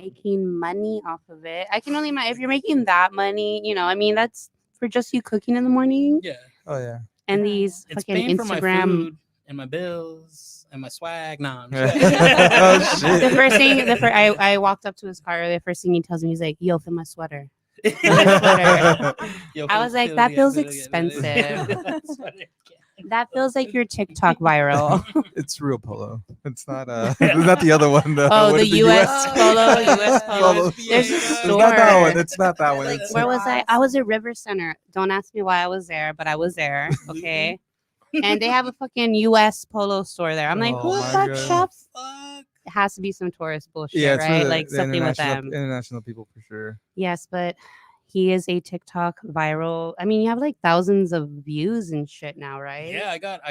making money off of it. I can only imagine if you're making that money, I mean, that's for just you cooking in the morning. Yeah. Oh yeah. And these It's fucking paying for my Instagram. food and my bills and my swag. Nah, I'm Yeah. just Oh shit. The first thing, I walked up to his car. The first thing he tells me, he's like, "Yo, fill my sweater." I was like, that feels expensive. That feels like your TikTok viral. It's real polo. It's not it's not the other one though. Oh, What the is US polo, US Polo. polo. There's a It's store. not that one. It's not that one. Like, It's Where was I? I was at River Center. Don't ask me why I was there, but I was there. Okay. And they have a fucking US polo store there. I'm like, Oh who the my fuck God. shops? Fuck. It has to be some tourist bullshit, yeah, it's for right? the, Like the something with international them. international people for sure. Yes, but he is a TikTok viral. I mean, you have like thousands of views and shit now, right? Yeah, I got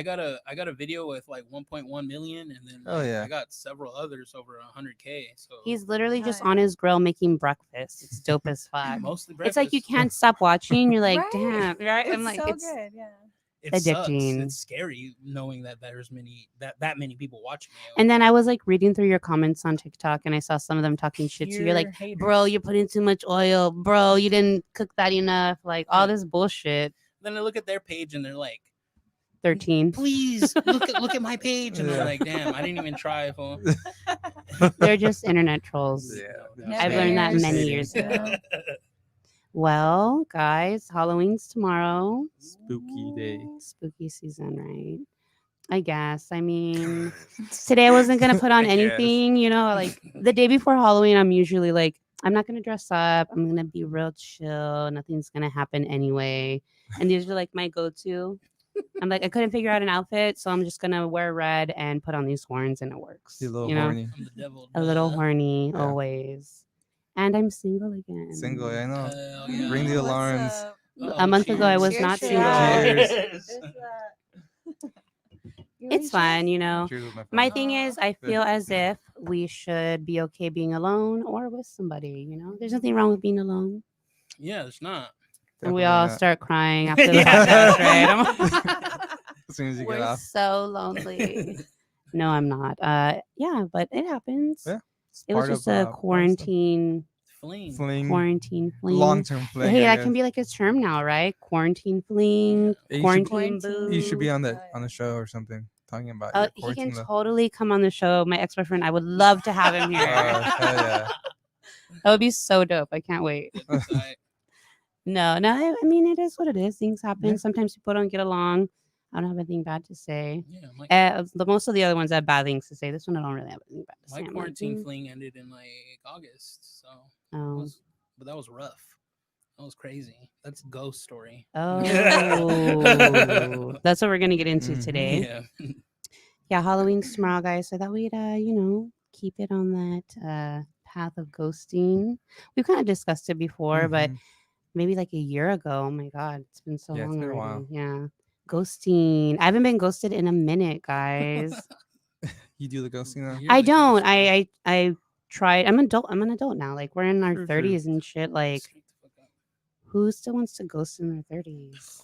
a video with like 1.1 million, and then Oh, yeah. I got several others over 100K. So He's literally just Nice. on his grill making breakfast. It's dope as fuck. mostly It's breakfast. like you can't stop watching. You're like, Right? damn, right? I'm like, so it's good. Yeah. It addicting. Sucks. It's scary knowing that there's that many people watching you. And then I was like reading through your comments on TikTok, and I saw some of them talking shit to you. You're like, Haters. bro, you're putting too much oil. Bro, you didn't cook that enough. Like all this bullshit. Then I look at their page and they're like, 13. please look at my page, and Yeah. I'm like, damn, I didn't even try. Fool. They're just internet trolls. Yeah. I've learned that Just many hating. years ago. Well, guys, Halloween's tomorrow. Spooky day. Spooky season, right? I guess. I mean, today I wasn't gonna put on I guess. anything, like the day before Halloween, I'm usually like, I'm not gonna dress up. I'm gonna be real chill. Nothing's gonna happen anyway. And these are like my go-to. I'm like, I couldn't figure out an outfit, so I'm just gonna wear red and put on these horns, and it works. You're a little you know, horny. I'm the devil. a little horny Yeah. always. And I'm single again. Single, I know. Hell yeah. Bring the What's alarms. up? A month ago, I was Cheers not to single. that. Cheers. Is that- You It's ready, fun. Cheers with my My friend. thing is, I feel as if we should be okay being alone or with somebody. There's nothing wrong with being alone. Yeah, it's not. And we Definitely all not. start crying after the Yeah. podcast, right? As soon as you get We're off. so lonely. No, I'm not. Yeah, but it happens. Yeah, it's It was part just of, a part of quarantine Fling. fling. fling. Long-term fling. Hey, I that can be like a term now, right? Quarantine fling, Yeah, you should- quarantine Quarantine. boo. You should be on the Yeah, on the show or something talking about. Oh, your he quarantine can life. totally come on the show. My ex-boyfriend, I would love to have him here. Hell yeah. That would be so dope. I can't wait. That's right. No, I mean, it is what it is. Things happen. Yeah. Sometimes people don't get along. I don't have anything bad to say. Yeah, Most of the other ones have bad things to say. This one, I don't really have anything bad to say. my I'm like, quarantine fling ended in like August, so Oh. but that was rough. That was crazy. That's a ghost story. Oh, that's what we're gonna get into Mhm. today. Yeah. Yeah, Halloween's tomorrow, guys. So I thought we'd, keep it on that path of ghosting. We've kind of discussed it before, but Mhm. maybe like a year ago. Oh my god, it's been so Yeah, it's long been a already. while. Yeah, ghosting. I haven't been ghosted in a minute, guys. You do the ghosting now? You're I the don't. ghost. I tried. I'm an adult now. Like we're in our True, true. 30s and shit. Like Straight the fuck up. who still wants to ghost in their 30s?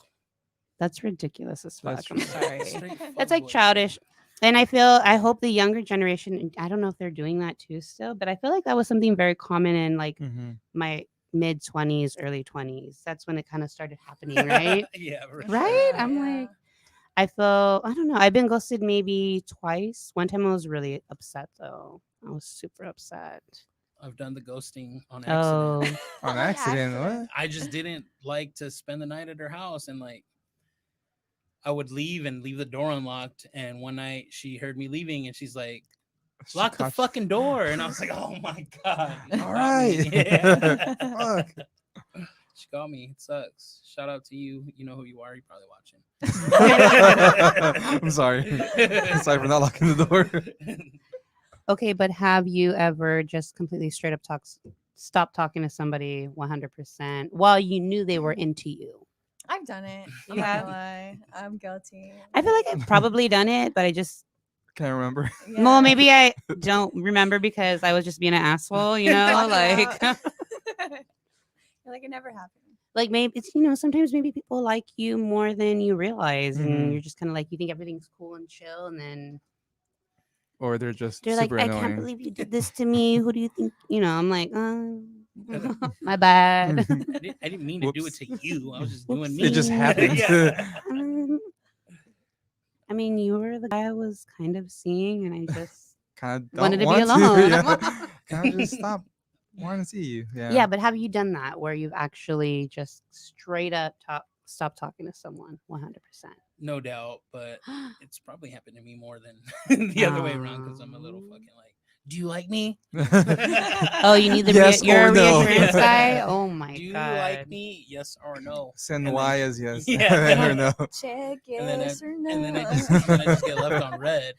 That's ridiculous as fuck. That's I'm true. sorry. Straight That's like fuckboy. childish. And I hope the younger generation, I don't know if they're doing that too still, but I feel like that was something very common in like Mhm. my mid 20s, early 20s. That's when it kind of started happening, right? Yeah. For Right? sure. I'm like, I don't know. I've been ghosted maybe twice. One time I was really upset though. I was super upset. I've done the ghosting on accident. Oh, On accident. What? I just didn't like to spend the night at her house, and like I would leave the door unlocked. And one night she heard me leaving, and she's like, She "Lock the caught you. fucking door!" And I was like, "Oh my god!" you All got me." right. Yeah. Fuck. She got me. It sucks. Shout out to you. You know who you are. You're probably watching. I'm sorry. I'm sorry for not locking the door. okay. But have you ever just completely straight up stopped talking to somebody 100% while you knew they were into you? I've done it. I'm You not have? gonna lie. I'm guilty. I feel like I've probably done it, but I just Can't remember. Yeah. well, maybe I don't remember because I was just being an asshole, Block like it out. You're like it never happened. like maybe it's sometimes maybe people like you more than you realize, and Mhm. you're just kind of like you think everything's cool and chill, and then or they're just They're like, super I annoying. can't believe you did this to me. Who do you think? I'm like, my bad. I didn't mean to do it Whoops. to you. I was just doing me. It just happened. Yeah. Um, I mean, you were the guy I was kind of seeing, and I just Kind of wanted to don't be want alone. Yeah. Kind of just stop wanting to see you. Yeah. Yeah, but have you done that where you've actually just straight up stop talking to someone 100%? No doubt, but it's probably happened to me more than the other way around because I'm a little fucking like, do you like me? Oh, you need the Yes you're or a no. reassurance Yeah. guy. Oh my Do you god! like me? Yes or no? Send And Y then- as yes. Yeah. or no. Check And then yes or no. and then I just get left on red.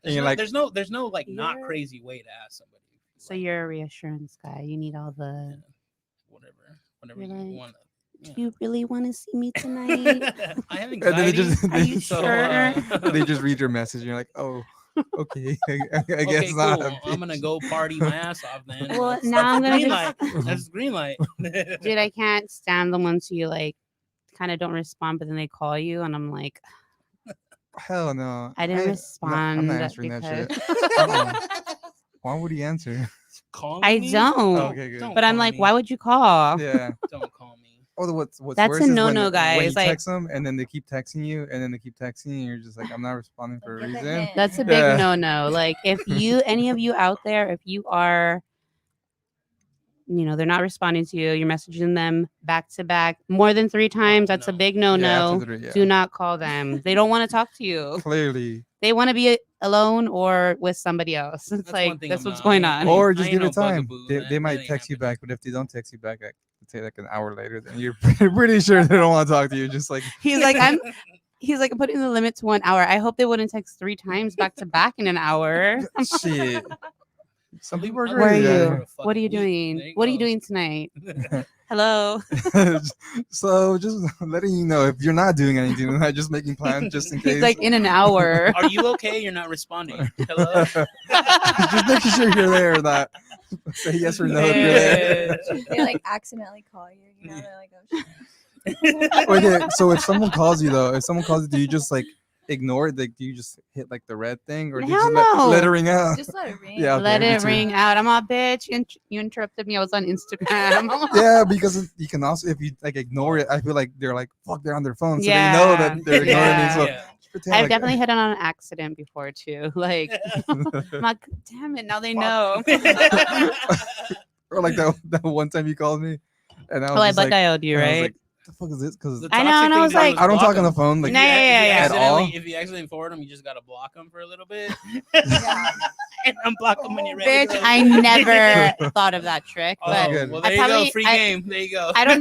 And you're like- There's no like not You're- crazy way to ask somebody. So Like, you're a reassurance guy. You need all the. whatever You're you like, want. Do you really want to see me tonight? I have And then they anxiety. just Are you so, sure? they just read your message and you're like, oh, okay. I okay, guess not. cool. I'm gonna go party my ass off then. Well, That's- now I'm that's gonna green just- light. That's green light. Dude, I can't stand the ones who you like kind of don't respond, but then they call you, and I'm like, Hell no. I didn't respond. I'm not answering that shit. because- Why would he answer? Call I me? don't. Okay, good. Don't But I'm call like, me. why would you call? Yeah. Don't call me. Oh, what's That's worse a is no-no, when guys. you Like- text them and then they keep texting you and then they keep texting you and you're just like, I'm not responding for a Give the reason. hint. That's a big Yeah. no-no. Like, if any of you out there, if you are, they're not responding to you, you're messaging them back to back more than 3 times. That's a no. big Yeah, no-no. after 3, yeah. Do not call them. They don't want to talk to you. Clearly. They want to be alone or with somebody else. It's That's like one thing that's I'm what's not. going I on. ain't- Or I just ain't give no it time. bugaboo. They That might ain't text you happening. back, but if they don't text you back, say like an hour later, then you're pretty sure they don't want to talk to you. Just like, He's like, He's like putting the limit to 1 hour. I hope they wouldn't text 3 times back to back in an hour. shit. Some people are I'll Where are crazy. leave you? for a What are you fucking week. doing? There you What are you go. doing tonight? Hello. So just letting you know, if you're not doing anything tonight, just making plans just in case. He's like in an hour. Are you okay? You're not responding. Hello. just making sure you're there or not. Say yes or no if you're there. They like accidentally call you. They're like, oh shit. Okay, so if someone calls you though, do you just like ignore it? Like, do you just hit like the red thing, or do you Hell just no. let it ring out? Just let it ring. Yeah, okay, Let me it too. ring out. I'm all bitch. You interrupted me. I was on Instagram. Yeah, because you can also, if you like ignore it, I feel like they're like, fuck, they're on their phone, so Yeah. they know that they're ignoring Yeah. me. So Yeah. just pretend I've like- definitely hit it on an accident before too. Like, I'm like, damn it, now they know. or like that one time you called me, and I was Oh, I just butt like, dialed you, and I was right? like, the fuck is this? Because The I know, toxic and I thing was to do like- is I don't block talk on the them. phone. Like, Nah, yeah. At all? If you accidentally forward them, you just gotta block them for a little bit. Yeah. And unblock them when you're ready. Bitch, to go. I never thought of that trick, Oh, but good. well, I there you probably- go. Free I- game. There you go. I don't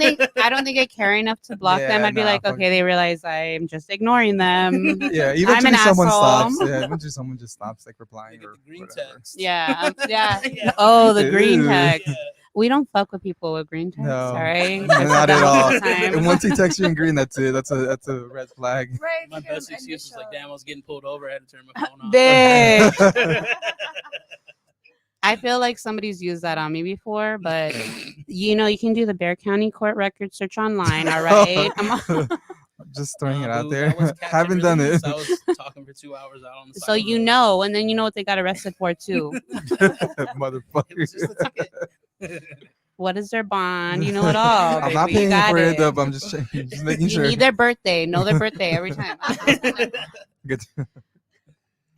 think I care enough to block them. Yeah, I'd be nah, like, fuck okay, they realize I'm just ignoring them. yeah, I'm eventually an someone asshole. stops. Yeah, eventually someone just stops like You replying get or the green whatever. text. Yeah, yeah. Yeah. Oh, the green Ew. text. Yeah. We don't fuck with people with green text. No. All right, Not at all. And Time. once he texts you in green, that's it. That's a red flag. Right. My because best excuse was like, initial- damn, I was getting pulled over. I had to turn my phone off. Bitch. I feel like somebody's used that on me before, but you can do the Bear County court record search online. All right. Just throwing it Nah, out boo, there. that was catch Haven't and done it. release. I was talking for 2 hours out on the side. So of the you road. know, and then you know what they got arrested for too. It was Motherfucker. just a ticket. What is their bond? You know it all. I'm not baby. You paying got for it, it. though, but I'm just just making You sure. need their birthday. Know their birthday every time. Good.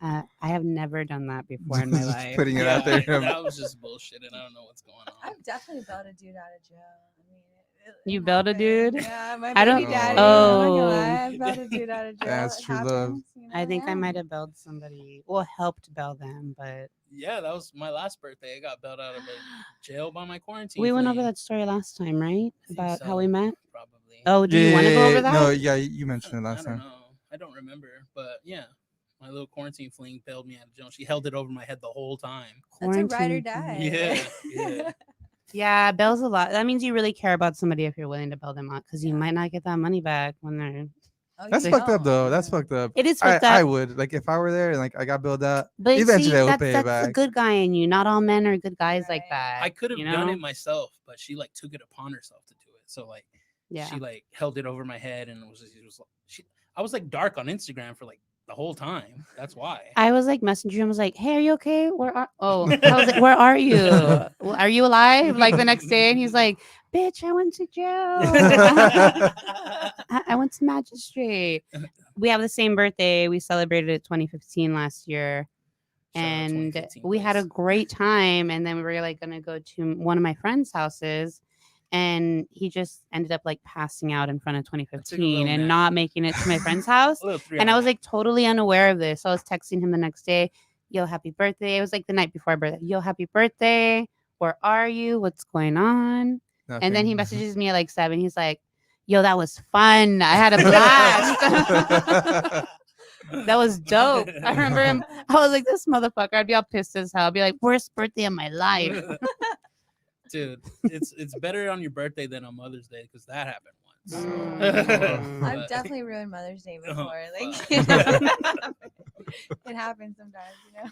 I have never done that before in my Just life. putting it Yeah, out there. that was just bullshit, and I don't know what's going on. I've definitely bailed a dude out of jail. I mean, You bailed a dude? Yeah, my I don't- baby daddy. Oh. I'm not gonna lie, I bailed a dude out of jail. That's It true love. happens, I think I yeah. might have bailed somebody. Well, helped bail them, but Yeah, that was my last birthday. I got bailed out of a jail by my quarantine. we went over fleeing. that story last time, right? think About how so. we met. Probably. Oh, do you want to go over that? No, yeah, you mentioned it last I don't time. know. I don't remember, but yeah, my little quarantine fling bailed me out of jail. She held it over my head the whole time. That's a ride or Quarantine. die. Yeah, yeah. Yeah, bail's a lot. That means you really care about somebody if you're willing to bail them out, because you might not get that money back when they're. Oh, you That's They- fucked up, though. don't. That's fucked up. It is I, fucked up. I would like if I were there and like I got billed out. But Eventually, see, I would pay it that's the back. good guy in you. Not all men are good guys like Right. that. I could have you done know? it myself, but she like took it upon herself to do it. So like Yeah. she like held it over my head and it was like I was like dark on Instagram for like the whole time. That's why. I was like messaging him. I was like, "Hey, are you okay? Where are?" Oh, I was like, "Where are you? Well, are you alive?" Like the next day, and he's like, "Bitch, I went to jail. I went to magistrate." We have the same birthday. We celebrated it 2015 last year, Shout out and 2015, we had a boys. great time. And then we were like gonna go to one of my friends' houses. And he just ended up like passing out in front of 2015 and nap. not making it to my friend's house. A little 3 And I hour was like totally unaware of this. So I was texting him the next day, "Yo, happy birthday." It was like the night before my birthday. "Yo, happy birthday. Where are you? What's going on?" And then he messages me at like 7. He's like, "Yo, that was fun. I had a blast." That was dope. I remember him. I was like, this motherfucker. I'd be all pissed as hell. I'd be like, "Worst birthday of my life." Dude, it's better on your birthday than on Mother's Day because that happened once. Mm. I've But- definitely ruined Mother's Day Oh, before. Like, fuck. you know, it happens sometimes, you know.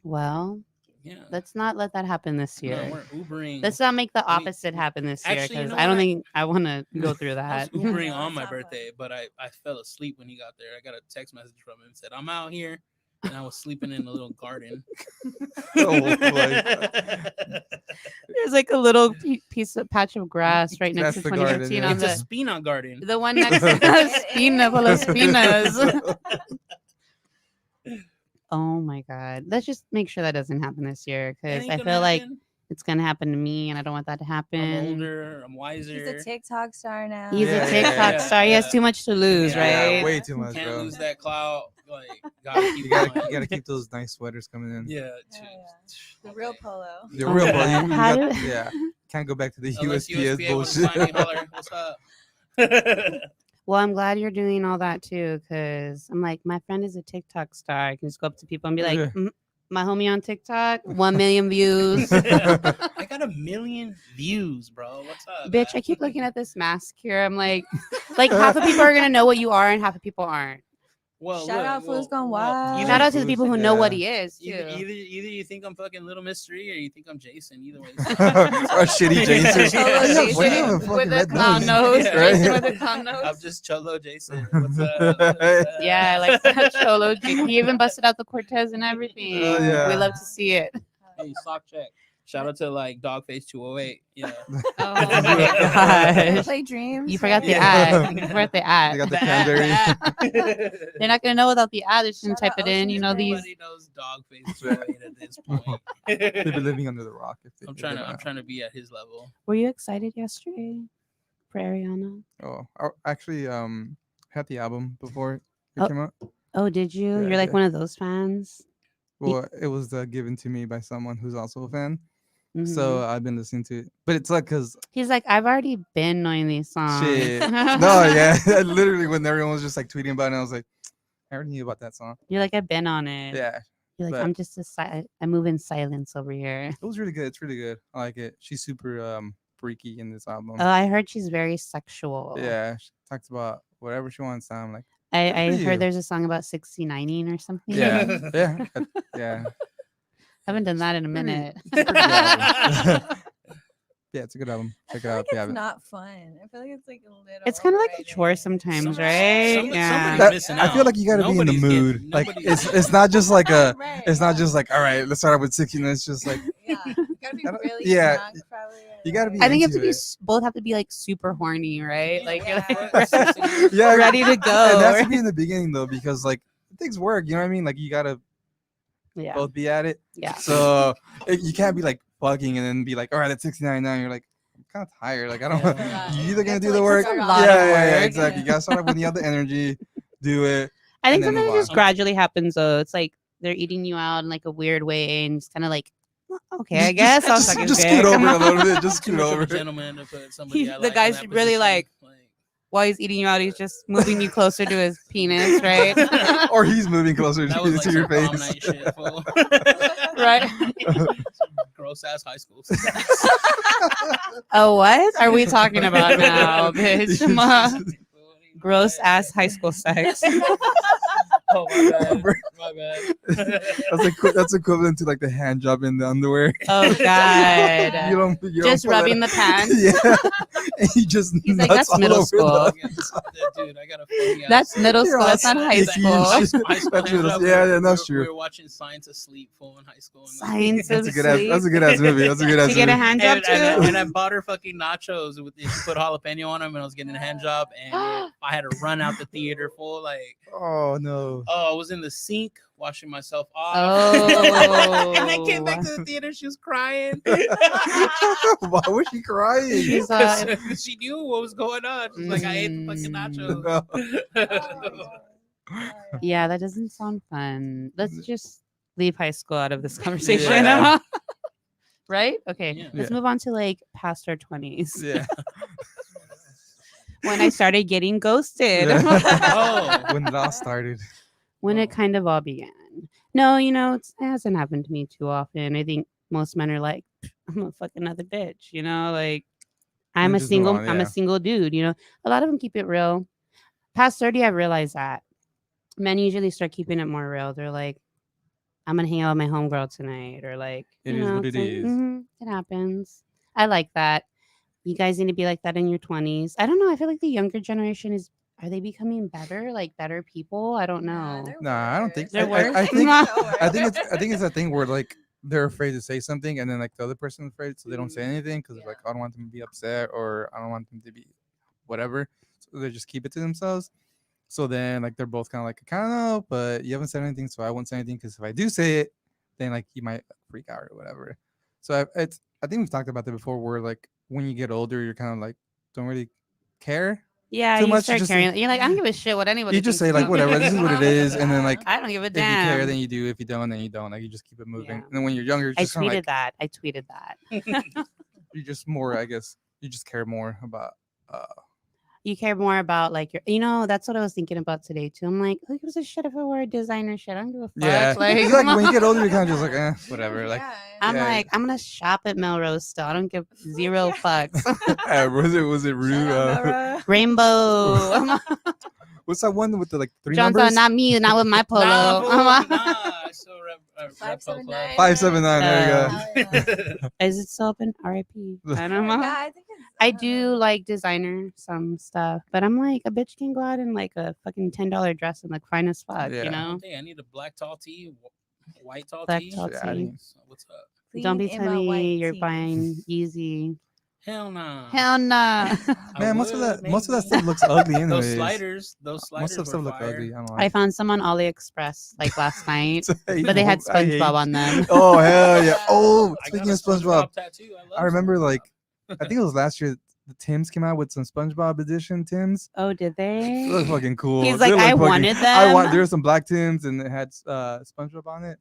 Well, Yeah. let's not let that happen this No, year. we're Ubering. Let's not make the We- opposite happen this year Actually, you because know I don't what? think I want to go through I was that. Ubering No, on it's my not fun. birthday, but I fell asleep when he got there. I got a text message from him said, "I'm out here," and I was sleeping in a little garden. Oh my There's like a little piece of patch of grass right next That's to the garden, 2015 yeah. on It's a the spina garden. the one next to Spina full of spinas. Oh my god. Let's just make sure that doesn't happen this year It because ain't I gonna feel like happen. it's gonna happen to me and I don't want that to happen. I'm older. I'm wiser. He's a TikTok star now. He's Yeah, a TikTok yeah, star. He has yeah. too much to lose, Yeah, right? Yeah, way too much, Can't bro. lose that clout. Like, gotta keep You going. gotta keep those nice sweaters coming in. Yeah. Hell The real polo. The Oh real my bro, God. you How got, do- yeah. Can't go back to the Unless USPS USPA wants to bullshit. sign me, holler, what's up? Well, I'm glad you're doing all that too, because I'm like, my friend is a TikTok star. I can just go up to people and be like, Yeah. my homie on TikTok, 1 million views. I got 1 million views, bro. What's up? Bitch, I keep looking at this mask here. I'm like half of people are gonna know what you are and half of people aren't. Well, Shout look, out Fools Gone Wild. Shout out to the Fools, people who know what yeah. he is too. Either you think I'm fucking Little Mystery or you think I'm Jason. Either way. Or shitty Jason. Cholo Yeah, why do you Jason have a with fucking the red clown nose? nose. Yeah. Jason with the clown nose. I'm just Cholo Jason. What's up? Yeah, I like that Cholo. He even busted out the Cortez and everything. Oh, yeah. We love to see it. Hey, sock check. Shout out to like Dogface 208. Yeah. Oh my gosh. Play Dreams. You forgot the Yeah. ad. You forgot the They ad. got the cranberry. They're not gonna know without the ad. They're just gonna Shout type out it in. You know these. Everybody knows Dogface 208 at this point. They've been living under the rock. If they I'm figure trying it to. I'm out. trying to be at his level. Were you excited yesterday for Ariana? Oh, I actually had the album before it Oh. came out. Oh, did you? Yeah, You're like yeah. one of those fans. Well, it was given to me by someone who's also a fan. Mhm. So I've been listening to it. But it's like, because He's like, I've already been knowing these songs. shit. No, yeah. Literally, when everyone was just like tweeting about it, I was like, I already knew about that song. You're like, I've been on it. Yeah. You're like, but- I'm just I move in silence over here. It was really good. It's really good. I like it. She's super freaky in this album. Oh, I heard she's very sexual. Yeah. She talks about whatever she wants. I'm like, I for you. heard there's a song about 69ing or something. yeah. Yeah. Yeah. Haven't done that in a Pretty- minute. Yeah, it's a good album. I Check it feel out like if you it's haven't. not fun. I feel like it's like a little. It's kind of like a overrated. chore sometimes, Some- right? somebody's Yeah. missing I feel out. like you gotta be in the Nobody's mood. getting- Like nobody's it's not just like a Right, it's not yeah. just like, all right, let's start out with 16. It's just like Yeah, you gotta be I don't- really yeah, drunk, probably. you gotta be I think you have to into be it. both have to be like super horny, right? Like you're Yeah. like Yeah, ready to It has go. to be in the beginning though, because like things work. You know what I mean? Like you gotta Yeah. both be at it. Yeah. So you can't be like fucking and then be like, all right, at 69 now. You're like, I'm kind of tired. Like I don't. Yeah. You either gonna That's do like the work. such a Yeah, lot of yeah, work. exactly. You gotta start off when you have the energy. Do it. I think and then sometimes move it just on. gradually happens though. It's like they're eating you out in like a weird way and just kind of like, "Well, okay, I guess I'll suck his just dick." scoot over a little bit. Just Too scoot much of over. a gentleman to put somebody. He- I the like in guy's that really, position. like- While he's eating you out, he's just moving you closer to his penis, right? Or he's moving closer that was to like your some prom face. night shit, fool. Right. Gross ass high school. Oh, what are we talking about now, bitch? Gross ass high school sex. Oh my bad. My bad. That's equivalent to like the hand job in the underwear. Oh God. You Just don't pull rubbing that the pants. Yeah, and he just He's like, nuts "That's all middle over school." Dude, I got a funny ass That's middle You're school. all That's not high sticky and school. shit. high school That's hand middle- job, yeah, that's we true. were watching Science Asleep full in high school. And Science That's of a good ass. sleep. That's a good ass movie. That's a good ass Did you get a movie. hand job and I too? bought her fucking nachos with she put jalapeno on them, and I was getting a hand job, and I had to run out the theater full like. Oh no. Oh, I was in the sink washing myself off. Oh. And I came back to the theater. She was crying. Why was she crying? She's She knew what was going on. She's like, I ate the fucking nachos. Yeah, that doesn't sound fun. Let's just leave high school out of this conversation. Yeah. Right? Okay. Yeah. Let's Yeah. move on to like past our 20s. Yeah. When I started getting ghosted. Yeah. When it all started. When it kind of all began. No, it hasn't happened to me too often. I think most men are like, I'm gonna fuck another bitch, like I'm You a just move single, on, I'm a yeah. single dude, A lot of them keep it real. Past 30, I've realized that. Men usually start keeping it more real. They're like, I'm gonna hang out with my homegirl tonight, or like, It is what it's it like, is. it happens. I like that. You guys need to be like that in your 20s. I don't know. I feel like the younger generation are they becoming better, like better people? I don't know. Nah, I don't think They're worse. I think So I think it's a thing where like they're afraid to say something, and then like the other person's afraid, so they don't say anything because like I don't want them to be upset, or I don't want them to be whatever. So they just keep it to themselves. So then like they're both kind of like, I kind of know, but you haven't said anything, so I won't say anything, because if I do say it, then like you might freak out or whatever. So I think we've talked about that before, where like when you get older, you're kind of like don't really care. yeah, too you much, start just- carrying. You're like, I don't give a shit what anybody. You just thinks say like about whatever, me. this is what it is, and then like I don't give a if you damn. care, then you do. If you don't, then you don't. Like you just keep it moving. Yeah. And then when you're younger, I it's just kind of tweeted like that. I tweeted that. you just more. I guess you just care more about. You care more about like your. That's what I was thinking about today too. I'm like, who gives a shit if I wear a designer shit? I don't give a fuck. Yeah, Like, it's like when you get older, you're kind of just like, whatever. Like, I'm Yeah. like, I'm gonna shop at Melrose still. I don't give zero fucks. was it rude? Rainbow. What's that one with the like three John's numbers? not me, not with my polo. Nah, I still rep 579. 579. There you go. Is it still open? R.I.P. I don't know. I think I do like designer some stuff, but I'm like, a bitch can go out in like a fucking $10 dress and look fine as fuck, Yeah. Hey, I need a black tall tee, white tall Black tee. tall Yeah, I tee. didn't- So what's up? Don't be Clean Emma telling me white you're tee. buying Yeezy. Hell nah. Hell no. I Man, most of would, that maybe. stuff looks ugly anyways. Those sliders Most were of the stuff look fire. ugly. I don't I like. found some on AliExpress like last night, I but they had hate- SpongeBob on them. Oh hell yeah! Oh, I got speaking a of SpongeBob, tattoo. I remember like I think it was last year. The Tims came out with some SpongeBob edition Tims. Oh, did They they? look fucking cool. He's They like, look I fucking- wanted I want. them. There were some black Tims and it had SpongeBob on it,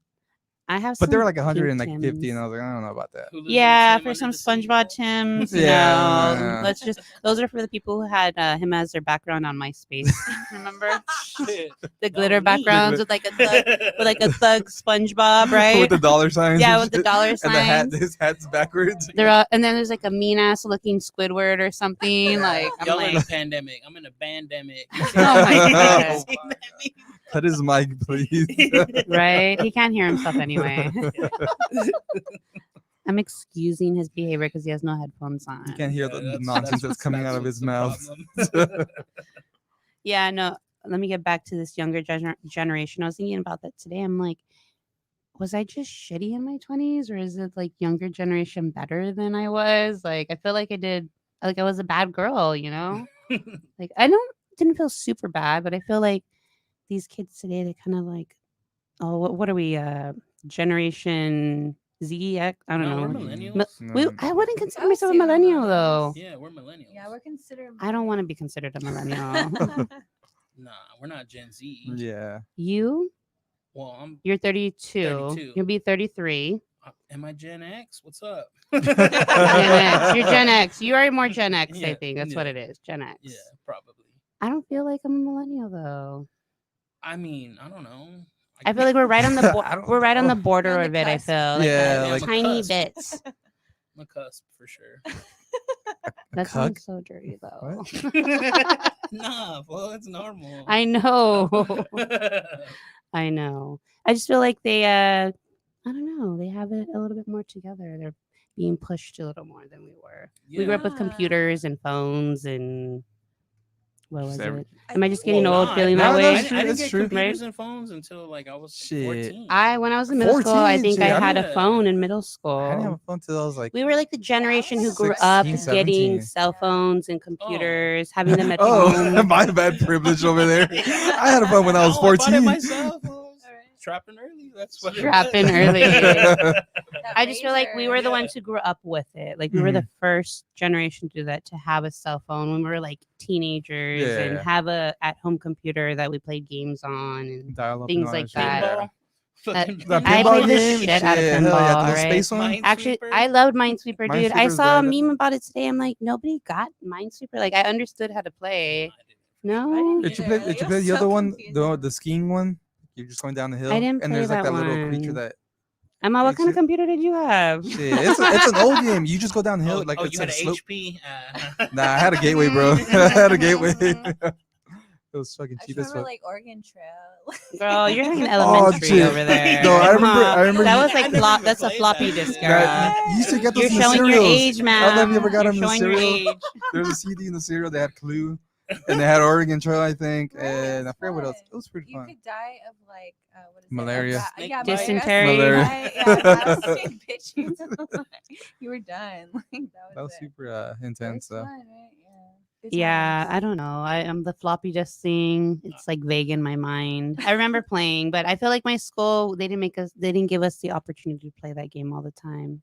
I have, but they were some like 100 and pink like 50, Tims. and I was like, I don't know about that. Yeah, for some SpongeBob Tims. Yeah. Let's just. Those are for the people who had him as their background on MySpace. Remember Shit. the glitter was me. backgrounds with like a thug SpongeBob, right? With the dollar signs. Yeah, and with the shit. dollar And the hat, signs. his hat's backwards. They're all, and then there's like a mean ass looking Squidward or something. Like I'm Y'all in like, a pandemic. I'm in a bandemic. oh my god, Cut his mic, please. right? He can't hear himself anyway. I'm excusing his behavior because he has no headphones on. You can't hear the nonsense that's coming out of his mouth. Yeah, no. Let me get back to this younger generation. I was thinking about that today. I'm like, was I just shitty in my 20s, or is it like younger generation better than I was? Like, I feel like I was a bad girl, Like, didn't feel super bad, but I feel like these kids today, they kind of like, oh, what are we? Generation Z, X? I don't No, know. we're millennials. I wouldn't consider I would myself a say we're millennial millennials. though. Yeah, we're millennials. Yeah, we're considered. I don't want to be considered a millennial. Nah, we're not Gen Z. Yeah. You? Well, You're 32. 32. You'll be 33. am I Gen X? What's up? Gen X. You're Gen X. You are more Gen X, I Yeah, think. That's what yeah. it is. Gen X. Yeah, probably. I don't feel like I'm a millennial though. I mean, I don't know. I feel like we're right on the I don't we're right on the know. border On the of it. I cusp. feel like Yeah, a like- tiny cusp. bits. I'm a cusp for sure. That cuck? sounds so dirty, though. Nah, well, it's normal. I know. I know. I just feel like they, I don't know, they have it a little bit more together. They're being pushed a little more than we were. We grew up with Yeah. computers and phones and what was Just it? Am I just think getting Well, old nah, feeling no, that no, way? it's true, I didn't it's get true. computers Right? and phones until like I was Shit. 14. When I was in middle school, I 14, think I shit, had a yeah. phone in middle I didn't have a school. phone till I was like, We were like the generation who grew 16, up 17. getting cell Yeah. phones and computers, having them at oh, home. my bad privilege over there. I had a phone when I was No, I bought it 14. myself. I was Alright. trapping early. That's what Trapping it was. early. That I just feel like we were the Yeah. ones who grew up with it. Like we were the first generation to do that, to have a cell phone when we were like teenagers and Yeah. have a at-home computer that we played games on and Dial up things and all like shit, that. yeah. Pinball. Fucking The I pinball played the game? shit out of Shit, hell yeah, pinball, the right? space one? Actually, Minesweeper? I loved Minesweeper, dude. I Minesweeper's saw a bad. meme about it today. I'm like, nobody got Minesweeper. Like, I understood how to play. No, didn't Did you either. play? Did It you play was the so other one? confusing. The skiing one? You're just going down the hill. didn't and play there's like that that little creature one. that. Emma, what It's kind of ju- computer did you have? Shit, it's an old game. You just go down the hill. Oh, Like oh, it's you like had a an slope. HP? Nah, I had a gateway, bro. I had a gateway. It was fucking I cheap just as remember fuck. like Oregon Trail. Girl, you're like an elementary shit. over there. No, I remember That you- was like I never even that's a played floppy that disk shit. era. Nah, you used to get those You're in the showing your cereals. age, I man. don't know if you ever got You're them in the showing your cereal. age. There was a CD in the cereal that had Clue, and they had Oregon Trail, I think, Right, and I it's forget what else. fun. It was pretty You fun. could die of like what is Malaria. It? Snake Yeah, bite. Dysentery. Malaria. Yeah, rattlesnake bit you. You were done. Like That was it. super But intense, it's though. fun, right? Yeah. Good Yeah, times. I don't know. I'm the floppy disk thing. It's like vague in my mind. I remember playing, but I feel like my school they didn't give us the opportunity to play that game all the time.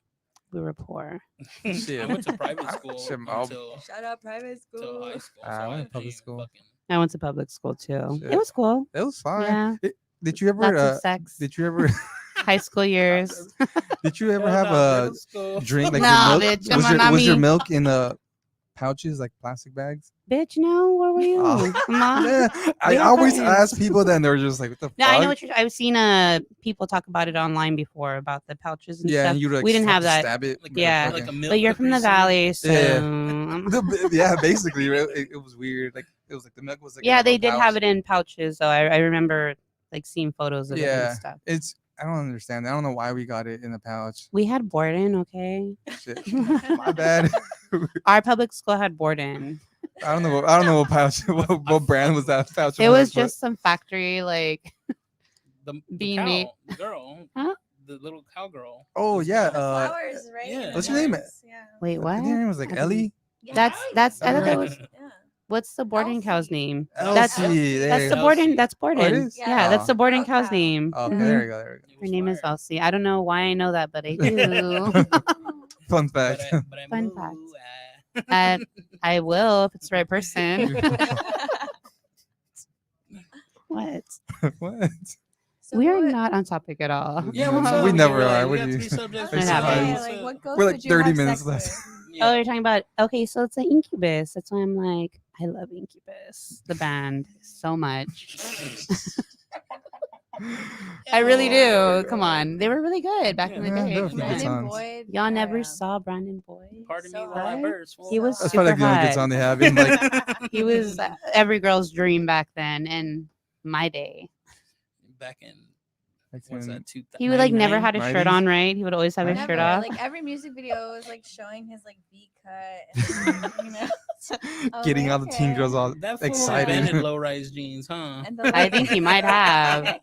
We were poor. Shit. I went to private school Shit, I'll- until Shout out private school. high school. I so went to didn't public even school. fucking- I went to public school too. Shit. It was cool. It was fine. Yeah, Did you ever? lots of sex. Did you ever? High school years. Did you ever Hell have no, a middle school. drink like Nah, your milk? bitch, come on, not Was your me. milk in pouches like plastic bags? Bitch, no, where were you? Oh. Come on. Yeah, I We were always fucking- ask people that, and they're just like, "What the No, fuck?" I know what you're. I've seen people talk about it online before about the pouches and Yeah, stuff. and you like we didn't have to that. Stab it. Like with a Yeah. fucking- like a milk But you're from the Capri Sun. valley, so Yeah. Yeah, basically, it was weird. Like it was like the milk was like. in yeah, a they little did have pouch. it in pouches. So I remember like seeing photos of it Yeah, and stuff. it's. I don't understand. I don't know why we got it in a pouch. We had Borden, okay. Shit. My bad. Our public school had Borden. I don't know. I don't know what pouch. What brand was that pouch? It of was milk, just some factory like The Being cow made- girl. Huh? The little cowgirl. but- Oh yeah. The flowers, right? yeah. The What's your name? flowers, Yeah. wait, I what? think her name was like I Ellie. Yeah, That's Ellie. I thought that was Yeah. what's the Borden cow's Elsie. name? That's Elsie. there That's you the go. Borden. That's Oh, Borden. it is? Yeah, that's the Borden Cow cow's cow. name. Oh, okay, Mhm. there you go. There you Her name is Fire. Elsie. I don't know why I know that, but I do. go. Fun But fact. I Fun moo, fact. I will if it's the right person. What? What? So We are what- not on topic at all. Yeah, We what's up? never We're are. we What got do you- three subjects. It What's happens. up? Like, what ghost We're like would you 30 have minutes sex left. with? Yeah. Oh, you're talking about okay, so it's an Incubus. That's why I'm like, I love Incubus, the band, so much. I really do. Come on, they were really good back in the Yeah, day. they were Come good on. songs. Brandon Boyd. Y'all never yeah. saw Brandon Boyd? Pardon me So while I hot. burst. He was That's super probably the only good hot. song they have. In like, He was every girl's dream back then, and my day. back in like what's when- that? 2000 He would like never 99? had a shirt 90s? on, right? He would always have his Never. shirt off. Like every music video was like showing his like V cut. And, you know, so I was getting like, all the teen okay. girls all That fool excited. invented low-rise jeans, huh? And the I think he might have. Yeah.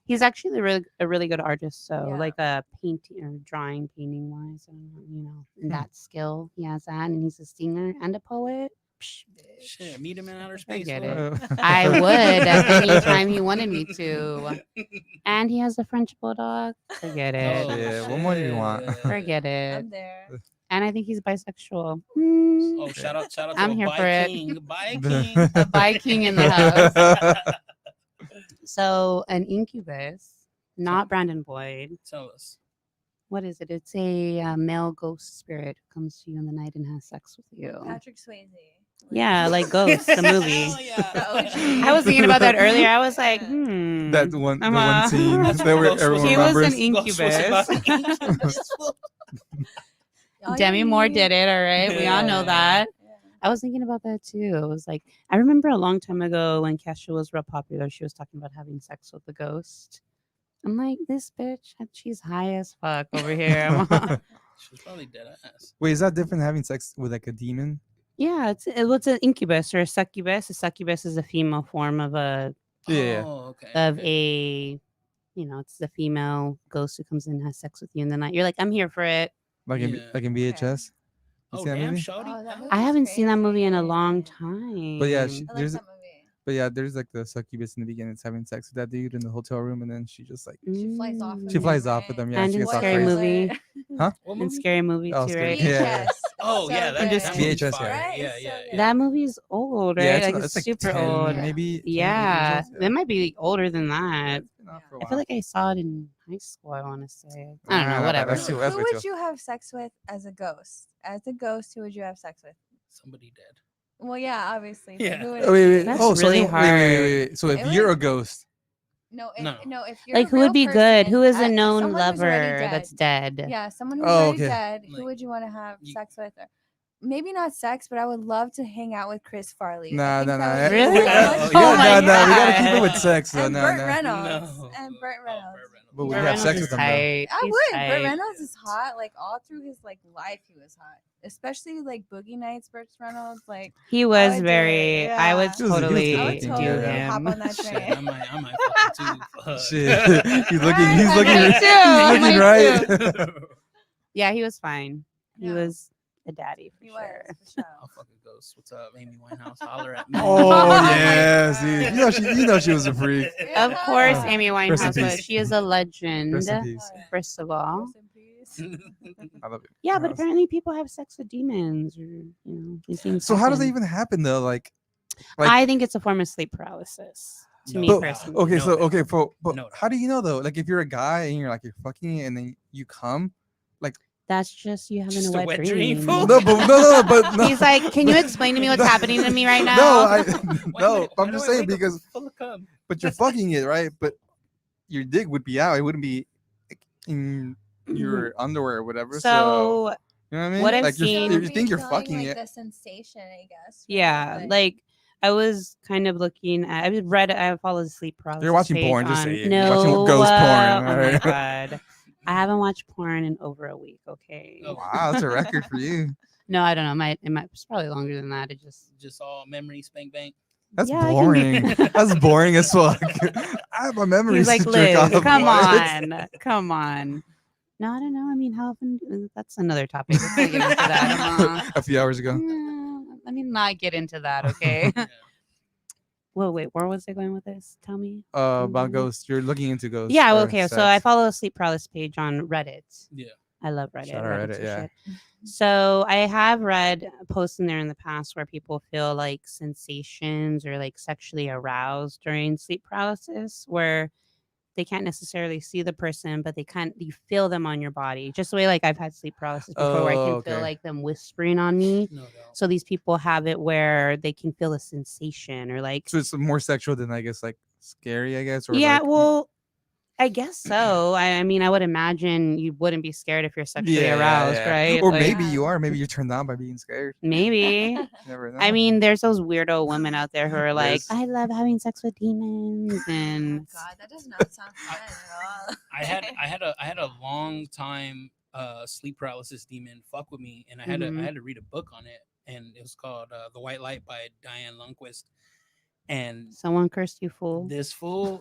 He's actually a really good artist. So Yeah. like a painting or drawing, painting wise, you know, and that skill he has that, and he's a singer and a poet. Psh, bitch. Shit, meet him in outer space. get fool. it. I would at any time he wanted me to. And he has a French bulldog. Forget it. Oh, Shit, what more do you want? shit. Forget it. I'm there. And I think he's bisexual. Oh, shout out to I'm a here bi for it. king. Bi king. A Viking in the house. So an Incubus, not Brandon Boyd. Tell us. What is it? It's a male ghost spirit who comes to you in the night and has sex with you. Patrick Swayze. Yeah, like Ghost, the movie. Hell yeah. The OG. I was thinking about that earlier. I was like, Yeah. That one, the I'm one scene That's that what Ghost was everyone He was remembers. an Ghost was Incubus. about Incubus. All Demi you Moore need- did it. All right, we all know Yeah. that. Yeah. I was thinking about that too. It was like I remember a long time ago when Kesha was real popular. She was talking about having sex with the ghost. I'm like, this bitch, she's high as fuck over here. She's probably dead ass. Wait, is that different having sex with like a demon? Yeah, what's an incubus or a succubus? A succubus is a female form of Yeah. Oh, okay. a it's the female ghost who comes in and has sex with you in the night. You're like, I'm here for it. Like in Yeah. like in VHS. You Oh, see that damn, movie? shawty. Oh, that movie- I That's haven't seen that movie in a long crazy. time. But yeah, I like there's that movie. but yeah, there's like the succubus in the beginning. It's having sex with that dude in the hotel room, and then she just like She flies off. Mm. with she him, flies off with right? them. Yeah, And she in gets all Scary crazy. Movie. What In movie? Scary Movie Oh, too, Scary- right? Yeah. Oh, So yeah. I'm just That movie's VHS, fire. right? Yeah, So yeah, good. yeah. That movie's old, right? Yeah, like it's like super 10, old. maybe 10 Yeah, years old. it might be older than that. It's been out for a I while. feel like I saw it in high school. I want to say. I don't Nah, know. nah, Whatever. that's too- that's Who way would too- you have sex with as a ghost? As a ghost, who would you have sex with? Somebody dead. Well, yeah, obviously. but Yeah. Who would Oh, it wait, be? wait. That's Oh, so really you- wait. hard. So if It you're would- a ghost, No, No. if you're Like, a who real would be good? person, Who is a known someone who's already lover dead. that's dead? Yeah, someone who's Oh, already okay. dead. Like, Who would you want to have you- sex with? Or maybe not sex, but I would love to hang out with Chris Farley. nah. I think that would be Really? so We gotta, much Oh, we gotta- my nah, we gotta keep it God. with sex though. And Nah, Burt nah. Reynolds. No. And Burt Oh, Reynolds. But would Burt you have Reynolds sex is with them, though? tight. I He's would. tight. Burt Reynolds is hot. Like all through his like life, he was hot. Especially like Boogie Nights. Burt Reynolds. Like He I was would do very. it, I would yeah. He was good totally I would looking, do totally yeah. hop him. on that Shit, train. I might fucking too. Fuck. Shit, he's looking. Right, He's I looking. might too, He's might looking too. right. Yeah, he was fine. He Yeah. was a daddy for He sure. was for sure. I'll fucking ghost. What's up, Amy Winehouse? Holler at me. Oh my yes, God. dude. You know she was a freak. Of course, Oh, Amy rest in Winehouse was. peace. She is a legend. Rest in peace. First of all, Rest in peace. I love it. yeah, but House. apparently people have sex with demons, or these things. So how does that happen. even happen though? Like I think it's a form of sleep paralysis. To me No But- doubt. personally. okay, No so doubt. okay, but No how do you know though? Like if you're a guy and you're fucking and then you come, That's just you having Just a a wet wet dream, dream. fool. but no. He's like, can you explain to me what's happening to me right now? No, Wait a no. minute, why I'm do just I saying wake up because full of cum? but you're fucking it right, but your dick would be out. It wouldn't be like, in your underwear or whatever. So So you know what I mean? what I've like you're- seen- you think you're fucking like it. the sensation, I guess. right? yeah, like I was kind of looking at. I follow the sleep paralysis. You're watching page porn, just on- say it. You're No, watching ghost porn, oh my alright? god, I haven't watched porn in over a week. Okay. Oh. Wow, that's a record for you. No, I don't know. It's probably longer than that. It Just all memory spank bank. That's Yeah, I can boring. do- That's boring as fuck. I have my memories He's like, to jerk Liz, off. come What? on, come on. No, I don't know. I mean, how often? That's another topic. Let's not get into that. A few hours ago. Let me not get into that, okay? Yeah. Well, wait, where was I going with this? Tell me. About ghosts. You're looking into ghosts. Yeah, or okay. So I sex. follow a sleep paralysis page on Reddit. Yeah. I love Reddit. Shout out Reddit's Reddit, the yeah. shit. So I have read posts in there in the past where people feel like sensations or like sexually aroused during sleep paralysis, where they can't necessarily see the person, but you feel them on your body. Just the way like I've had sleep paralysis before, where I Oh, can feel okay. like them whispering on me. No doubt. So these people have it where they can feel a sensation or like So it's more sexual than I guess like scary, I guess. Or yeah, like, well, I guess so. I mean, I would imagine you wouldn't be scared if you're sexually aroused, yeah. right? Or Like, maybe you are. Maybe you're turned on by being scared. maybe. You never know. I mean, there's those weirdo women out there who are like, There's- I love having sex with demons, Oh and God, that does not sound fun at all. I had a long time sleep paralysis demon fuck with me, and I had Mhm. to read a book on it, and it was called The White Light by Diane Lundquist. And someone cursed you, fool. this fool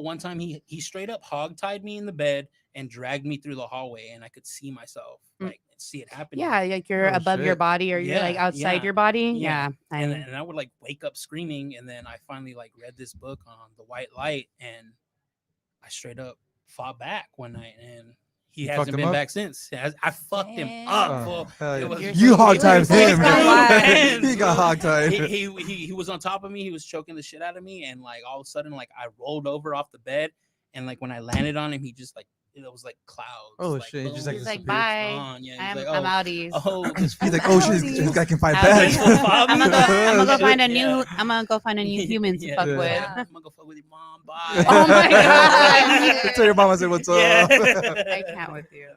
one time he straight up hogtied me in the bed and dragged me through the hallway, and I could see myself, Mm. like see it happening. Yeah, like you're Oh, above your shit. body or you're like Yeah, outside yeah, your body. yeah. Yeah. And I would like wake up screaming, and then I finally like read this book on the white light, and I straight up fought back one night, and he fucked hasn't him been up? back since. I fucked him Damn. up. Oh, Fool. hell It yeah. was- You hogtied It's him. gone wild. He got hogtied. He was on top of me. He was choking the shit out of me, and like all of a sudden, like I rolled over off the bed, and like when I landed on him, he just like it was like clouds. Oh, like, shit, he just, boom, like, He's like, disappeared. bye. gone. Yeah, I'm he's I'm like, outies. oh, this He's like, fool- oh shit, this guy can fight Outies. back. I'm gonna go find a new. Yeah. I'm gonna go find a new human to Yeah, fuck yeah. with. Yeah. I'm gonna go fuck with your mom. Bye. Oh my God. Tell your mama I said what's up. Yeah. I can't with you.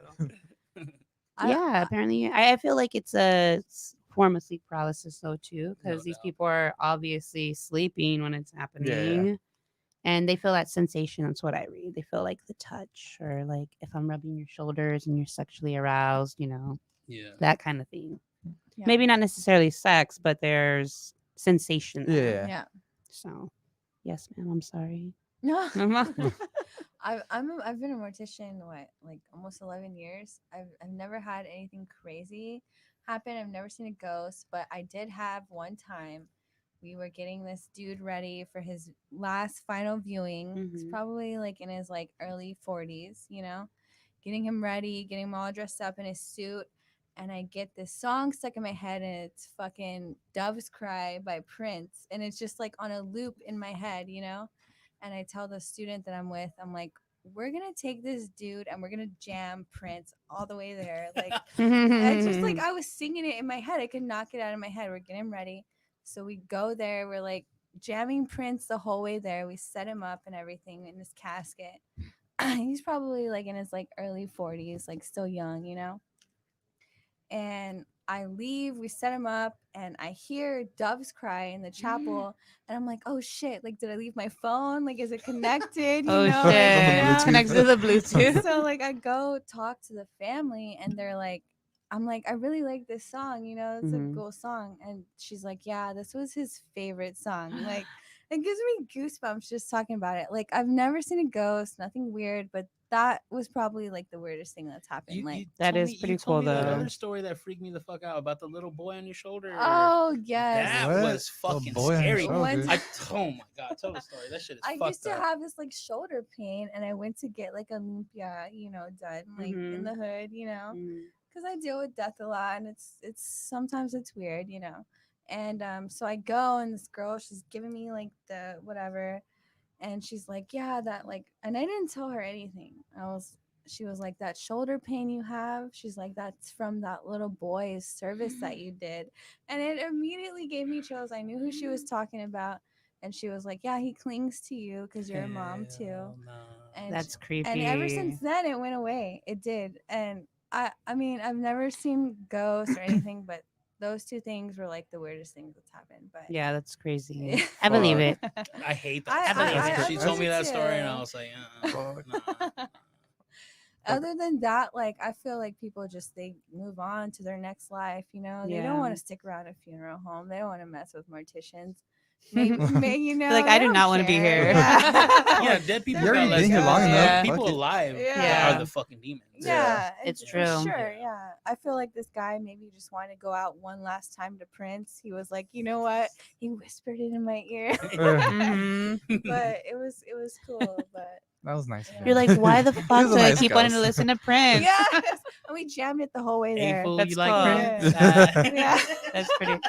Yeah, apparently, I feel like it's a form of sleep paralysis though too, because these doubt. people are obviously sleeping when it's Yeah. happening, and they feel that sensation. That's what I read. They feel like the touch, or like if I'm rubbing your shoulders and you're sexually aroused, Yeah. that kind of thing. Yeah. Maybe not necessarily sex, but there's sensation there. Yeah. Yeah. So, yes, ma'am. I'm sorry. No. Mhm. I've been a mortician like almost 11 years. I've never had anything crazy happen. I've never seen a ghost, but I did have one time. We were getting this dude ready for his last final viewing. He's Mhm. probably like in his like early 40s, getting him ready, getting him all dressed up in his suit. And I get this song stuck in my head, and it's fucking Dove's Cry by Prince. And it's just like on a loop in my head. And I tell the student that I'm with, I'm like, we're gonna take this dude and we're gonna jam Prince all the way there. Like, I just like I was singing it in my head. I could not get it out of my head. We're getting ready, so we go there. We're like jamming Prince the whole way there. We set him up and everything in his casket. He's probably like in his like early 40s, like still young. And I leave, we set him up, and I hear Doves Cry in the chapel, and I'm like, oh shit, like did I leave my phone? Like, is it connected? Oh like, shit! Bluetooth. Connected to the Bluetooth. So like I go talk to the family, and they're like, I'm like, I really like this song, it's Mhm. a cool song. And she's like, yeah, this was his favorite song. Like, it gives me goosebumps just talking about it. Like, I've never seen a ghost, nothing weird, but that was probably like the weirdest thing that's happened. Like, That told is me- pretty you told cool, me that though. other story that freaked me the fuck out about the little boy on your shoulder. oh yes. That What? was Little fucking boy on your scary. shoulder? Oh my god, tell the story. That shit is I fucked used to up. have this like shoulder pain, and I went to get like a lumpia, done like in the hood, Mhm. because I deal with death a lot, and it's sometimes it's weird, and so I go, and this girl, she's giving me like the whatever, and she's like, yeah, that like, and I didn't tell her anything. She was like, that shoulder pain you have, she's like, that's from that little boy's service that you did. And it immediately gave me chills. I knew who she was talking about. And she was like, yeah, he clings to you because you're a mom too. Hell no. And That's creepy. and ever since then it went away. It did. And I mean, I've never seen ghosts or anything, but those two things were like the weirdest things that's happened. But Yeah, that's crazy. I believe it. I hate that. I believe it. She believe told me it that story, and I too. was like, Fuck. nah. Other than that, like I feel like people just they move on to their next life. They don't Yeah. want to stick around a funeral home. They don't want to mess with morticians. Maybe Like, I they do don't not wanna be care. here. Yeah. Yeah, dead people You already got been less here long guts. enough. People Fuck it. alive Yeah. are the fucking demons. Yeah, It's for true. sure. Yeah, I feel like this guy maybe just wanted to go out one last time to Prince. He was like, you know what? He whispered it in my ear, Mhm. but it was cool. But That was nice. Yeah. You're like, why the He fuck was a do I nice keep wanting to ghost. listen to Prince? yes, and we jammed it the whole way Hey, there. fool, That's you like cool. Prince? Yeah. Yeah. That's pretty.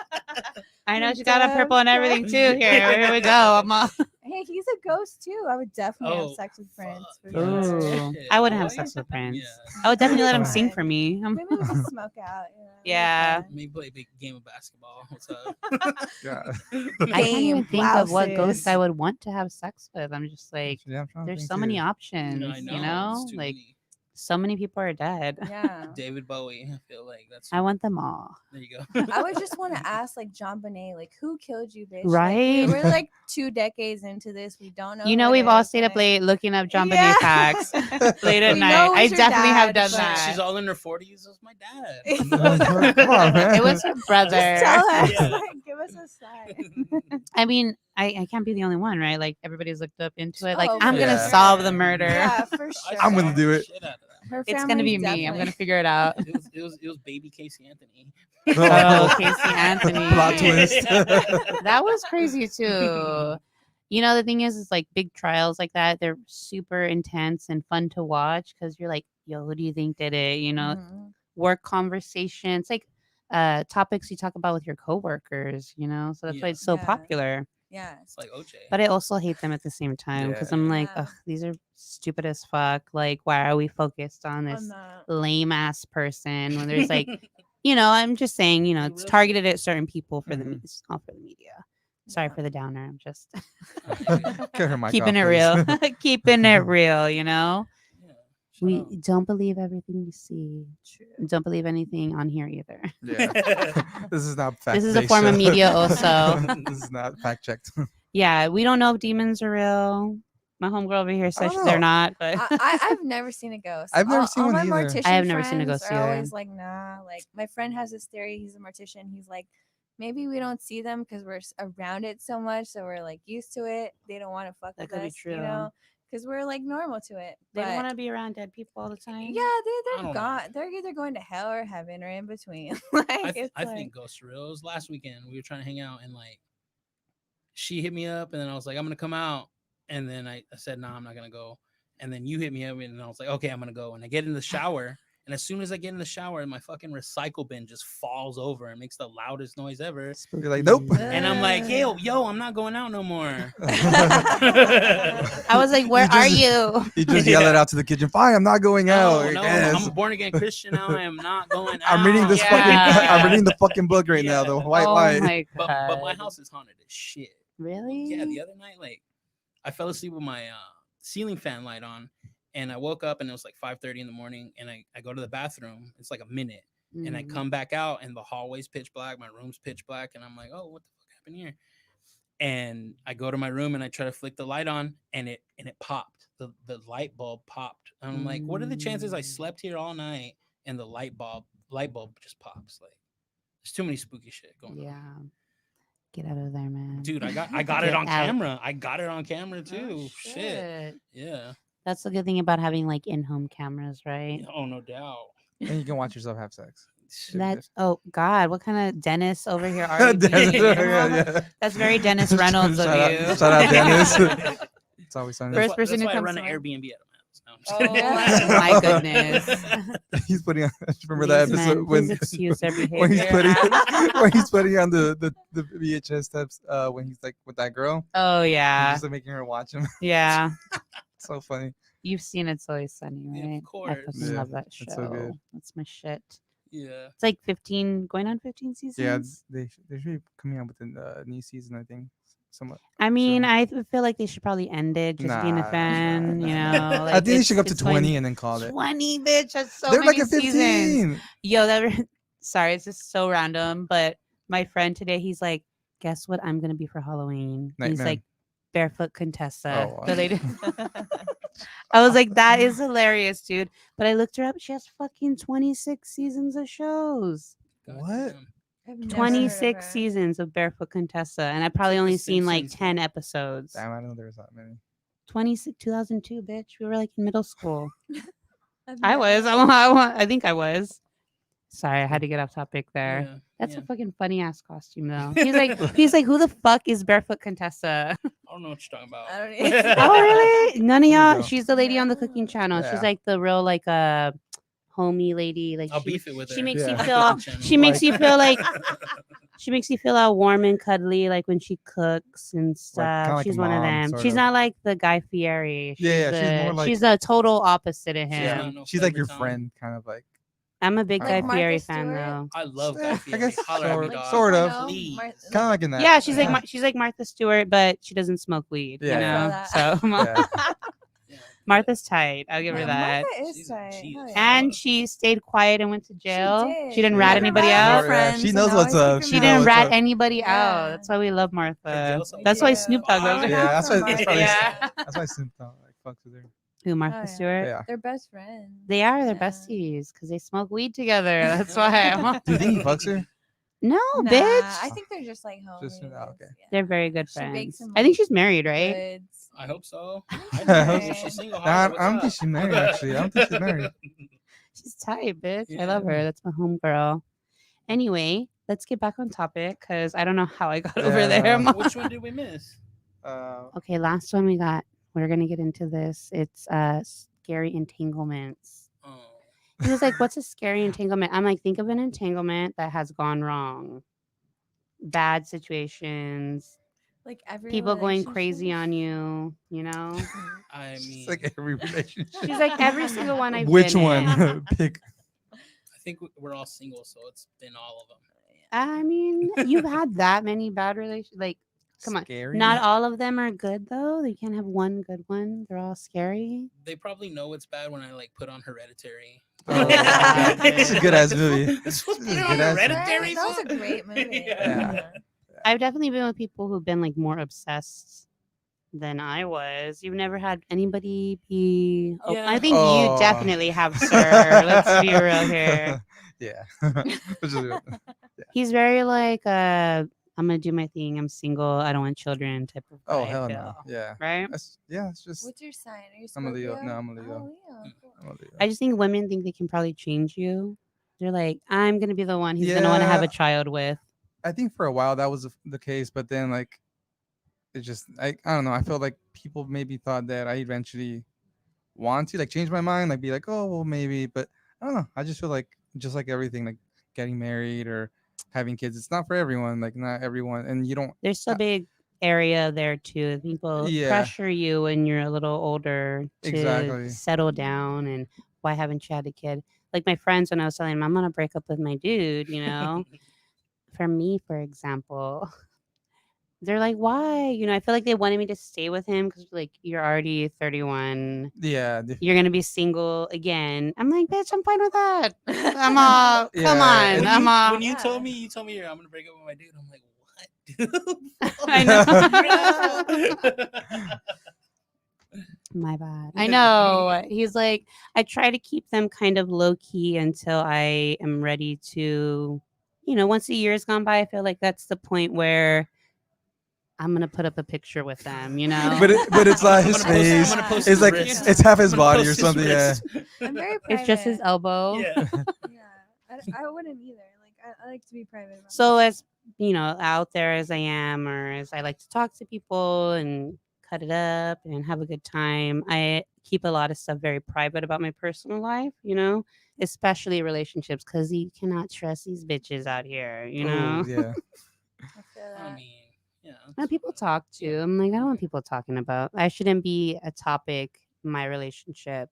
I know The she got a purple and doves everything cry. too. Here we go. I'm all. Hey, he's a ghost too. I would definitely have Oh, sex with Prince. fuck. For Yeah, that's sure. good Ooh, shit, I wouldn't have boy. sex with Prince. Yeah. I would definitely let him Fine. sing for me. Maybe we just smoke out. It'd be Yeah. fun. Let me play a big game of basketball. What's up? God. I can't even think of what ghost I Blouses. would want to have sex with. I'm just like, Yeah, I'm trying to there's think so many too. options. I know. You know, it's too like many. so many people are dead. Yeah. David Bowie. I feel like that's. I want them all. There you go. I would just want to ask like John Bonet, like who killed you, bitch? Right? Like, we're like 2 decades into this. We don't know. You know, who it we've all is, stayed up like- late looking up John Yeah. Bonet facts late at We night. know it I was your definitely have dad, done but- that. She's all in her 40s. It's my dad. Come on, man. It was her brother. Just tell us. Yeah. Like, give us a sign. I mean, I can't be the only one, right? Like everybody's looked up into it. Like Oh, I'm for gonna sure. solve the murder. Yeah, for I sure. I'm gonna saw do the it. shit out of that. Her It's gonna be family's me. I'm gonna definitely- figure it out. It was baby Casey Anthony. Oh, Casey Anthony. Plot twist. That was crazy too. You know, the thing is like big trials like that, they're super intense and fun to watch because you're like, yo, who do you think did it? You know, Mhm. work conversations, like topics you talk about with your coworkers, you know? So that's why Yeah. it's so Yeah. popular. Yeah. It's like OJ. But I also hate them at the same time because I'm like, Yeah. ugh, these are stupid as fuck. Like, why are we focused on On this that. lame ass person when there's like, you know, I'm just saying, you know, The it's real targeted at certain people for Mhm. it's all for the media. Sorry Yeah. for the downer. I'm just Get her mic keeping off, it real, please. keeping it real. You know. Yeah. We up. don't believe everything you see. Don't believe anything on here either. Yeah. This is not fact. This is a form of media also. This is not fact checked. Yeah, we don't know if demons are real. My homegirl over here says don't they're know. not, but I've never seen a ghost. I've never All- seen all one my either. mortician I have never seen a friends ghost are either. always like, nah. Like my friend has this theory. He's a mortician. He's like, maybe we don't see them because we're around it so much, so we're like used to it. They don't want to fuck That with could be us, true. you know, because we're like normal to it. they don't But want to be around dead people all the time. yeah, I they're don't gone. know. They're either going to hell or heaven or in between. Like it's I like, think ghosts are real. It was last weekend. We were trying to hang out, and like, she hit me up, and then I was like, I'm gonna come out, and then I said, nah, I'm not gonna go. And then you hit me up, and I was like, okay, I'm gonna go. And I get in the shower, and as soon as I get in the shower, my fucking recycle bin just falls over and makes the loudest noise ever. You're like, nope. And I'm like, yo, I'm not going out no more. I was like, where You are just- you? You just yell it out to the kitchen. Fine, I'm not going out. No, I no, guess. I'm a born again Christian now. I am not going out. I'm reading this Yeah. fucking. I'm reading the fucking book right now. The Yeah. white oh light. my god. But my house is haunted as shit. Really? Yeah, the other night, like, I fell asleep with my ceiling fan light on, and I woke up and it was like 5:30 in the morning, and I go to the bathroom. It's like a minute, and I Mm. come back out, and the hallway's pitch black, my room's pitch black, and I'm like, oh, what the fuck happened here? And I go to my room and I try to flick the light on, and it popped. The light bulb popped. And I'm like, what are the chances I Mm. slept here all night and the light bulb just pops? Like, there's too many spooky shit going on. Yeah. Get out of there, man. Dude, I got it Get on out. camera. I got it on camera Oh, too. Shit. Yeah. That's the good thing about having like in-home cameras, right? Oh, no doubt. And you can watch yourself have sex. That's oh god, what kind of Dennis over here are you? Dennis, being? yeah. That's very Dennis Reynolds of Shout you. out- shout out Dennis. It's always sunny. First person that's who why I comes run to an mind. Airbnb at my house. No, I'm just Oh kidding. my goodness. He's putting on. Remember that Please, man, episode please excuse their when he's behavior. putting when he's putting on the VHS steps when he's like with that girl. Oh He's yeah. just like, making her watch him. Yeah. So funny. You've seen It's Always Sunny, Yeah, right? of course. I fucking Yeah, love that show. it's so good. That's my shit. Yeah. It's like 15, going on 15 seasons. Yeah, they should be coming out with a new season. I think somewhat. I mean, soon. I feel like they should probably end it. Just being a Nah, fan, nah, you nah. know. I think they it's- should go up to it's going- 20 and then call it. 20, bitch. That's so They're many like at 15. seasons. Yo, sorry, it's just so random. But my friend today, he's like, guess what I'm gonna be for Halloween? He's Nightman. like, Barefoot Contessa. Oh, The wow. lady- I was like, that is hilarious, dude. But I looked her up. She has fucking 26 seasons of shows. What? Goddamn. I've never heard of 26 her. seasons of Barefoot Contessa. And I probably like only The seen like Simpsons, 10 man. episodes. Damn, I didn't know there was that many. 26, 2002, bitch. We were like in middle school. I've I never was. heard I think I was. Sorry, I had to get off topic there. Yeah, That's yeah. a fucking funny ass costume though. He's like, who the fuck is Barefoot Contessa? I don't know what you're talking about. I don't either. Oh really? None of There you y'all. go. She's the lady on the cooking No. channel. Yeah. She's like the real like homie lady. Like I'll she, beef it with her. she makes Yeah. you on the feel. cooking channel. She makes Like- you feel like. She makes you feel all warm and cuddly, like when she cooks and stuff. like a She's one of mom, them. sort She's of. not like the Guy Fieri. Yeah, she's more like- she's a total opposite of him. Yeah. Yeah, no she's like your flavor town. friend, kind of like. I'm a big Like Guy Martha Fieri fan Stewart? though. I love Yeah, Guy I Fieri. guess Holler at me, sort- dog. sort of. Please. Kind of like in that. Yeah, she's like yeah. she's like Martha Stewart, but she doesn't smoke weed. Yeah. You know, I so Yeah. Yeah. Martha's tight. I'll give her Yeah, that. Martha is She's- tight. she Hell is. yeah. And she stayed quiet and went to jail. did. She didn't Yeah. rat Never anybody rat out. her friends She and knows what's always up. keep She them didn't knows rat what's up. anybody out. Yeah. That's why we love Martha. jail cell That's why Yeah. Snoop Dogg loves her. Yeah, that's why. That's probably, Yeah. That's why Snoop Dogg like fucks with her. Who, Martha Oh, yeah. Stewart? Yeah. They're best friends. They are. They're Yeah. besties because they smoke weed together. That's why. Do you think he fucks her? No, Nah, bitch. I think they're just like homies. Just- okay. Yeah. They're very good She bakes friends. them I think like she's married, right? Goods. I hope so. I I hope hope so. she's single. Nah, I Holler, don't what's think up? she's married. Actually, I don't think she's married. She's tight, bitch. I Yeah. love her. That's my homegirl. Anyway, let's get back on topic because I don't know how I got over there. Yeah. Which one did we miss? Okay, last one we got. We're gonna get into this. It's scary entanglements. Oh. He was like, "What's a scary entanglement?" I'm like, "Think of an entanglement that has gone wrong, bad situations, Like every people going crazy relationship. on you. You know." I mean, It's like every relationship. She's like, "Every single one I've Which been one? in." Pick. I think we're all single, so it's been all of them. I mean, you've had that many bad relations. Like, Come on. Scary. Not all of them are good though. You can't have one good one. They're all scary. They probably know it's bad when I like put on Hereditary. Oh, yeah. It's a good ass movie. This was It's put a on good ass movie. Hereditary. That was a fool? great movie. Yeah. I've definitely been with people who've been like more obsessed than I was. You've never had anybody be. Oh, Yeah. I think Oh. you definitely have, sir. Let's be real here. Yeah. Which is good. He's very like, I'm gonna do my thing. I'm single. I don't want children. Type of guy. Oh I hell feel, no. Yeah. Right. It's just What's your sign? Are you I'm a Leo. Scorpio? No, I'm a Leo. Oh, Leo. Cool. I'm a Leo. I just think women think they can probably change you. They're like, I'm gonna be the one he's gonna want to have Yeah. a child with. I think for a while that was the case, but then like it just I don't know. I feel like people maybe thought that I eventually want to like change my mind, like be like, oh well maybe, but I don't know. I just feel like just like everything, like getting married or having kids, it's not for everyone. Like not everyone, and you don't. There's so big area there too. People Yeah. pressure you when you're a little older to Exactly. settle down, and why haven't you had a kid? Like my friends, when I was telling them I'm gonna break up with my dude, for me, for example, they're like, why? I feel like they wanted me to stay with him because like you're already 31. Yeah. You're gonna be single again. I'm like, bitch, I'm fine with that. I'm all, come Yeah, on. and I'm all. When you Yeah. told me I'm gonna break up with my dude, I'm like, what, dude? I know. My bad. I know. He's like, I try to keep them kind of low key until I am ready to, once a year has gone by, I feel like that's the point where I'm gonna put up a picture with them, but it's not I'm his gonna post- I'm face. gonna post It's his like wrist. it's half his I'm gonna body or post his something. Yeah. wrist. I'm very private. It's just his elbow. Yeah. Yeah. I wouldn't either. Like, I like to be private. About So my as out there as I am, or as I like to talk to people and cut it up and have a good time, I keep a lot of stuff very private about my personal life, especially relationships, because you cannot trust these bitches out here, Oh, yeah. I feel I that. mean, yeah. And people talk too. I'm like, I don't want people talking about. I shouldn't be a topic in my relationship.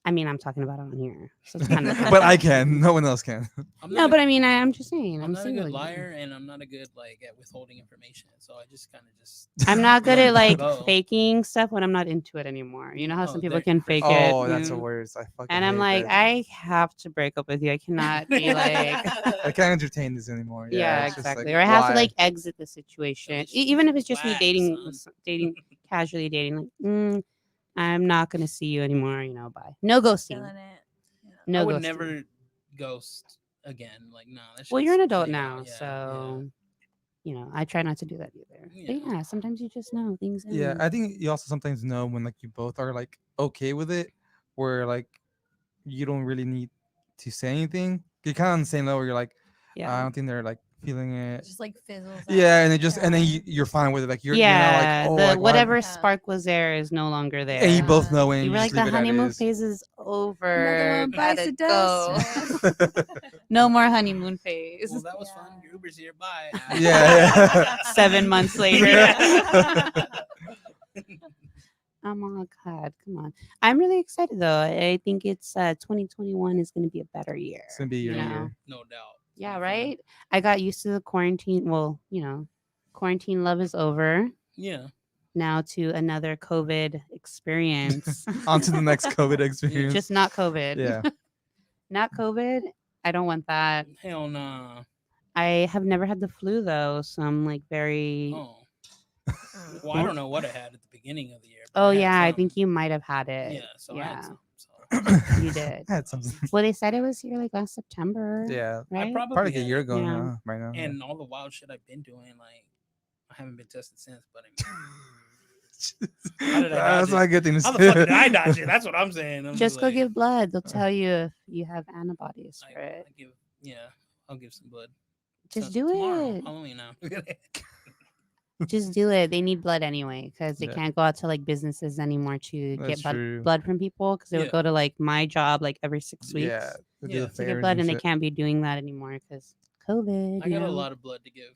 I mean, I'm talking about it on here, so it's kind of. But I can. No one else can. I'm No, not but I mean, I'm just saying. I'm not a single good again. liar, and I'm not a good like at withholding information. So I just kind of just. I'm not good let at like go. faking stuff when I'm not into it anymore. You know how Oh, some people there- can for fake sure. it. Oh, that's the you- worst. I fucking. And I'm hate like, that. I have to break up with you. I cannot be like, I can't entertain this anymore. yeah, it's just like, exactly. Or I have to why? like exit the situation, least even if it's just me whack, dating, son. dating, casually dating. Like, I'm not gonna see you anymore. Bye. No ghosting. Feeling it. Yeah. No I would ghosting. never ghost again. Like, no. That Well, you're an shit's adult played now, out. Yeah, so I try not to do that either. But Yeah. yeah, sometimes you just know things. Yeah, end. I think you also sometimes know when like you both are like okay with it, where like you don't really need to say anything. You're kind of on the same level. Where you're like, I yeah. don't think they're like feeling It it. just like fizzles. Yeah, out. and it just and then Yeah. you're fine with it. Like you're Yeah, not like, oh, the like, why- whatever Yeah. spark was there is no longer there. and you both know when You you, were just like, the leave it at honeymoon is. phase is over. Another one bites Gotta the dust. go. No more honeymoon phase. Well, that was fun. Yeah. Your Uber's here. Bye. Yeah. 7 months later. Yeah. Oh my God, come on. I'm really excited though. I think it's 2021 is going to be a better year. It's gonna be your you know? year. No doubt. It's Yeah, gonna be fun. right? I got used to the quarantine. Well, quarantine love is over. Yeah. Now to another COVID experience. On to the next COVID experience. Just not COVID. yeah. Not COVID. I don't want that. Hell nah. I have never had the flu though, so I'm like very. Oh. Well, I don't know what I had at the beginning of the year. but Oh I had yeah, I some. think you might have had it. Yeah. So I yeah, had some. So. you did. I had something. Well, they said it was here like last September. Yeah. Right. I probably Probably like a had year it. ago Yeah. now, right now. And all the wild shit I've been doing, like I haven't been tested since. But I mean, How did I That's dodge not it? a good thing to how say. the fuck did I dodge it? That's what I'm saying. I'm Just go like, give blood. They'll tell you if you have antibodies for I it. give. Yeah. I'll give some blood. Just So do tomorrow, it. Halloween now. Just do it. They need blood anyway because they Yeah. can't go out to like businesses anymore to That's get blood, true. blood from people because they Yeah. would go to like my job like every 6 weeks Yeah. They do Yeah. the To to fairs get blood, and they shit. can't be doing that anymore because COVID. I got a lot of blood to give.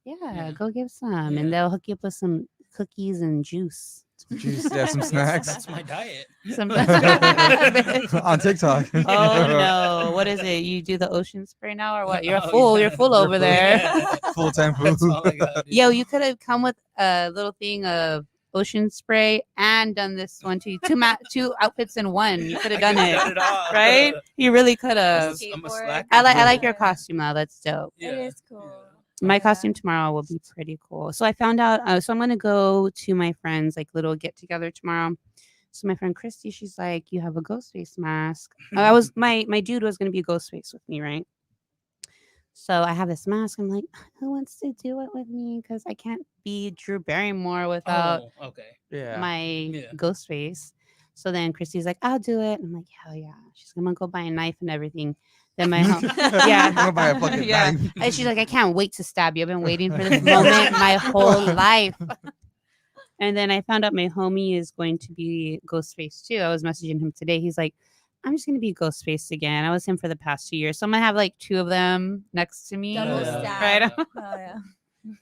Yeah, Yeah. go give some, Yeah. and they'll hook you up with some cookies and juice. It's juice, yeah, some snacks. That's my diet. Sometimes. On TikTok. Oh no! What is it? You do the ocean spray now, or what? You're a Oh, fool. yeah. You're full You're over full. there. Yeah. Full-time food. That's all I got. dude. Yo, you could have come with a little thing of ocean spray and done this one too. Two outfits in one. You could have I done could've it, it all. right? You really could have. I'm a Skateboard. slacker. I like your Yeah. costume though. That's dope. Yeah. It is cool. My Yeah. costume tomorrow will be pretty cool. So I found out. So I'm gonna go to my friend's like little get together tomorrow. So my friend Christy, she's like, "You have a Ghostface mask." I was my dude was gonna be Ghostface with me, right? So I have this mask. I'm like, who wants to do it with me? Because I can't be Drew Barrymore without Oh, okay. Yeah. my Yeah. ghost face. So then Christy's like, I'll do it. I'm like, hell yeah. She's gonna go buy a knife and everything. Then my home, yeah. I'm gonna buy a fucking Yeah. knife. And she's like, I can't wait to stab you. I've been waiting for this moment my whole life. And then I found out my homie is going to be Ghostface too. I was messaging him today. He's like, I'm just gonna be Ghostface again. I was him for the past 2 years. So I'm gonna have like two of them next to me. Double Yeah. stab. Right? Oh yeah.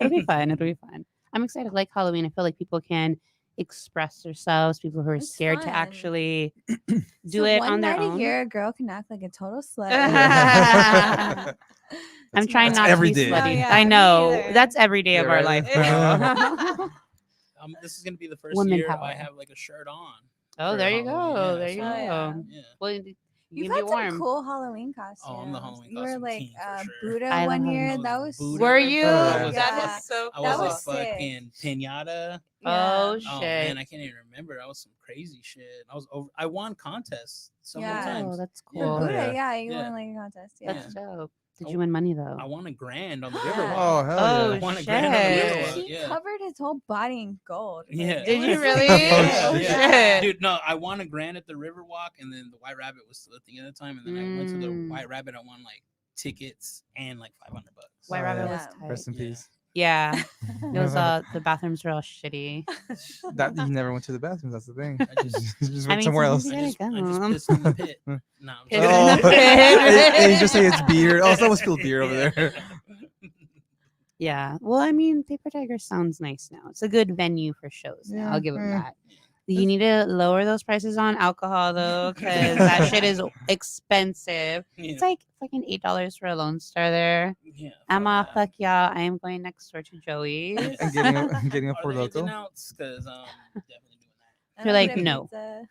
It'll be fun. It'll be fun. I'm excited. Like Halloween. I feel like people can express themselves. People who are It's scared to fun. actually do So it one on their night own. a year, a girl can act like a total slut. I'm trying That's not every to be day. slutty. Oh, yeah, I me know. either. That's every day Yeah, of our right. life. Yeah. This is gonna be the first Woman year power. I have like a shirt on. Oh, for there you Halloween, go. yeah, There you so- go. yeah. Yeah. Well, you You've can be had some warm. cool Halloween costumes. Oh, I'm the Halloween You were costume like king for sure. Buddha I love one year. Halloween. That was Buddha. Were super you? Oh, cool. yeah. That Yeah. is so I That was was a sick. fucking pinata. Oh, Yeah. shit. Oh man, I can't even remember. I was some crazy shit. I won contests several Yeah. Oh, times. that's Yeah. cool. Buddha, yeah. yeah, you Yeah. won like a contest. Yeah. That's dope. Did I you win money though? I won a grand on the Yeah. Riverwalk. Oh hell Oh, yeah! I won a grand on the shit. Riverwalk. He Yeah. covered his whole body in gold. Like, Yeah. it Did you was really? Oh, Yeah, shit. yeah. Dude, no, I won a grand at the Riverwalk, and then the White Rabbit was still a thing at the time. And then I went to the Mm. White Rabbit. I won like tickets and like $500. White Oh, Rabbit yeah. was Yeah. tight. Rest in Yeah. peace. Yeah. It was the bathrooms were all shitty. That you never went to the bathroom. That's the thing. I just- You just I went mean, somewhere else. sometimes I gotta just go. pissed in the pit. No, I'm Piss joking. in the pit. and you just say it's beer. Oh, someone spilled beer over Yeah. there. Yeah. Well, I mean, Paper Tiger sounds nice now. It's a good venue for shows now. I'll give them Yeah. that. You need to lower those prices on alcohol though, because that shit is expensive. Yeah. It's like fucking $8 for a Lone Star there. Yeah, I'm fuck all that. fuck y'all. I am going next door to Joey's. And getting a Are for the ins and local. outs? Because definitely You're like, Unlimited no. pizza.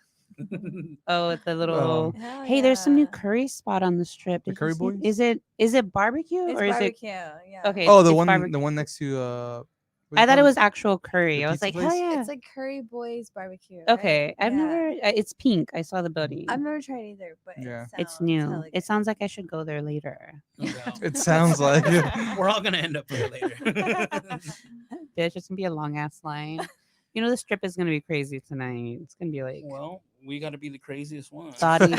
doing Oh, with the little. Hell Hey, there's some new yeah. curry spot on the strip. The Did you Curry see- Boys? Is it barbecue It's or is barbecue. Yeah. it okay? Oh, it's the one barbecue. next to I thought it was actual curry. The I was pizza like, place? hell yeah. It's like Curry Boys barbecue. right? Okay, I've Yeah. never. It's pink. I saw the building. I've never tried either, but Yeah. It's sounds new. hella It good. sounds like I should go there later. that. No doubt. It sounds like it. We're all gonna end up there later. Bitch, it's gonna be a long ass line. You know the strip is gonna be crazy tonight. It's gonna be like Well, we got to be the craziest one. bodies.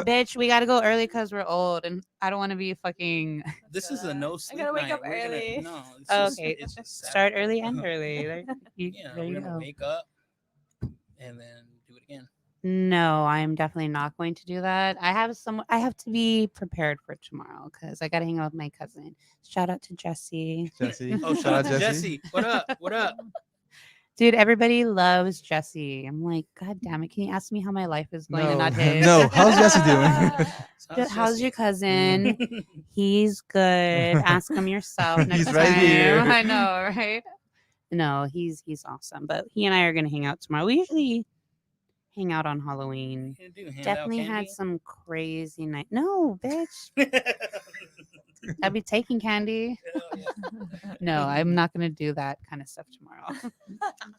Bitch, we gotta go early because we're old, and I don't want to be fucking This is a no I sleep gotta wake night. up We're gonna- early. no, it's Oh, just, okay. it's just start Saturday. early and early. There you, Yeah, there we're you gonna go. wake up and then do it again. No, I'm definitely not going to do that. I have to be prepared for tomorrow because I gotta hang out with my cousin. Shout out to Jesse. Jesse. Oh, shout out to Jesse. What up? What up? Dude, everybody loves Jesse. I'm like, God damn it. Can you ask me how my life is going and No, not his? no. How's Jesse doing? Dude, how's your cousin? cousin? He's good. Ask him yourself next He's right time. here. I know, right? No, he's awesome. But he and I are gonna hang out tomorrow. We usually hang out on Halloween. Definitely had some crazy night. No, bitch. I'll be taking candy. No, I'm not gonna do that kind of stuff tomorrow.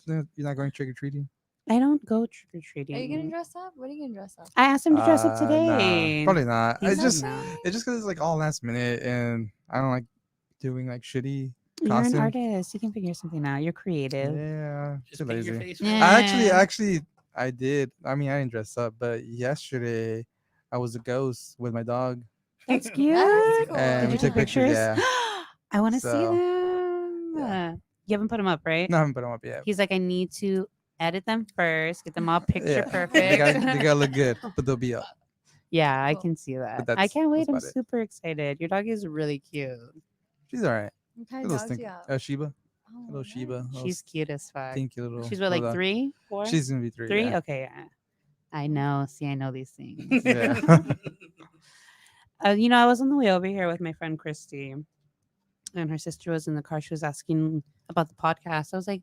No, you're not going trick or treating? I don't go trick or Are you gonna treating. dress up? What are you gonna dress up? I asked him to dress up Nah, today. probably not. He's It's just not. it's just because it's like all last minute, and I don't like doing like shitty. You're an costume. artist. You can figure something out. You're creative. Yeah, Just too paint lazy. your face. Yeah. Actually, I did. I mean, I didn't dress up, but yesterday I was a ghost with my dog, That's cute. That's cool. and Did we you took take pictures? Yeah. I want to see So, them. yeah. You haven't put them up, right? No, I haven't put them up yet. He's like, I need to edit them first, get them all picture Yeah. perfect. They gotta look good, but they'll be up. Yeah, I Cool. can see that. I that's- can't wait. that's I'm about it. super excited. Your dog is really cute. She's all right. What kind Good of little dogs stink. do you have? Sheba. Little Sheba. She's cute as fuck. Thank you, little. She's what, like hold on. 3, 4? She's gonna be 3. 3? Yeah. Okay. I know. See, I know these things. Yeah. You know, I was on the way over here with my friend Christy, and her sister was in the car. She was asking about the podcast. I was like,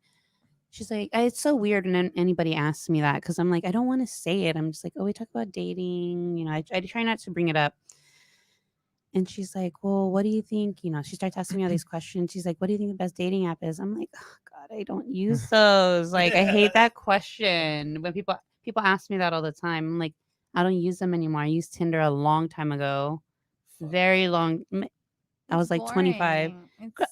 she's like, it's so weird when anybody asks me that, because I'm like, I don't want to say it. I'm just like, oh, we talk about dating. You know, I try not to bring it up. And she's like, well, what do you think? You know, she starts asking me all these questions. She's like, what do you think the best dating app is? I'm like, oh, God, I don't use those. Like, I hate that question. When people ask me that all the time, I'm like, I don't use them anymore. I used Tinder a long time ago. Very long. I was like 25.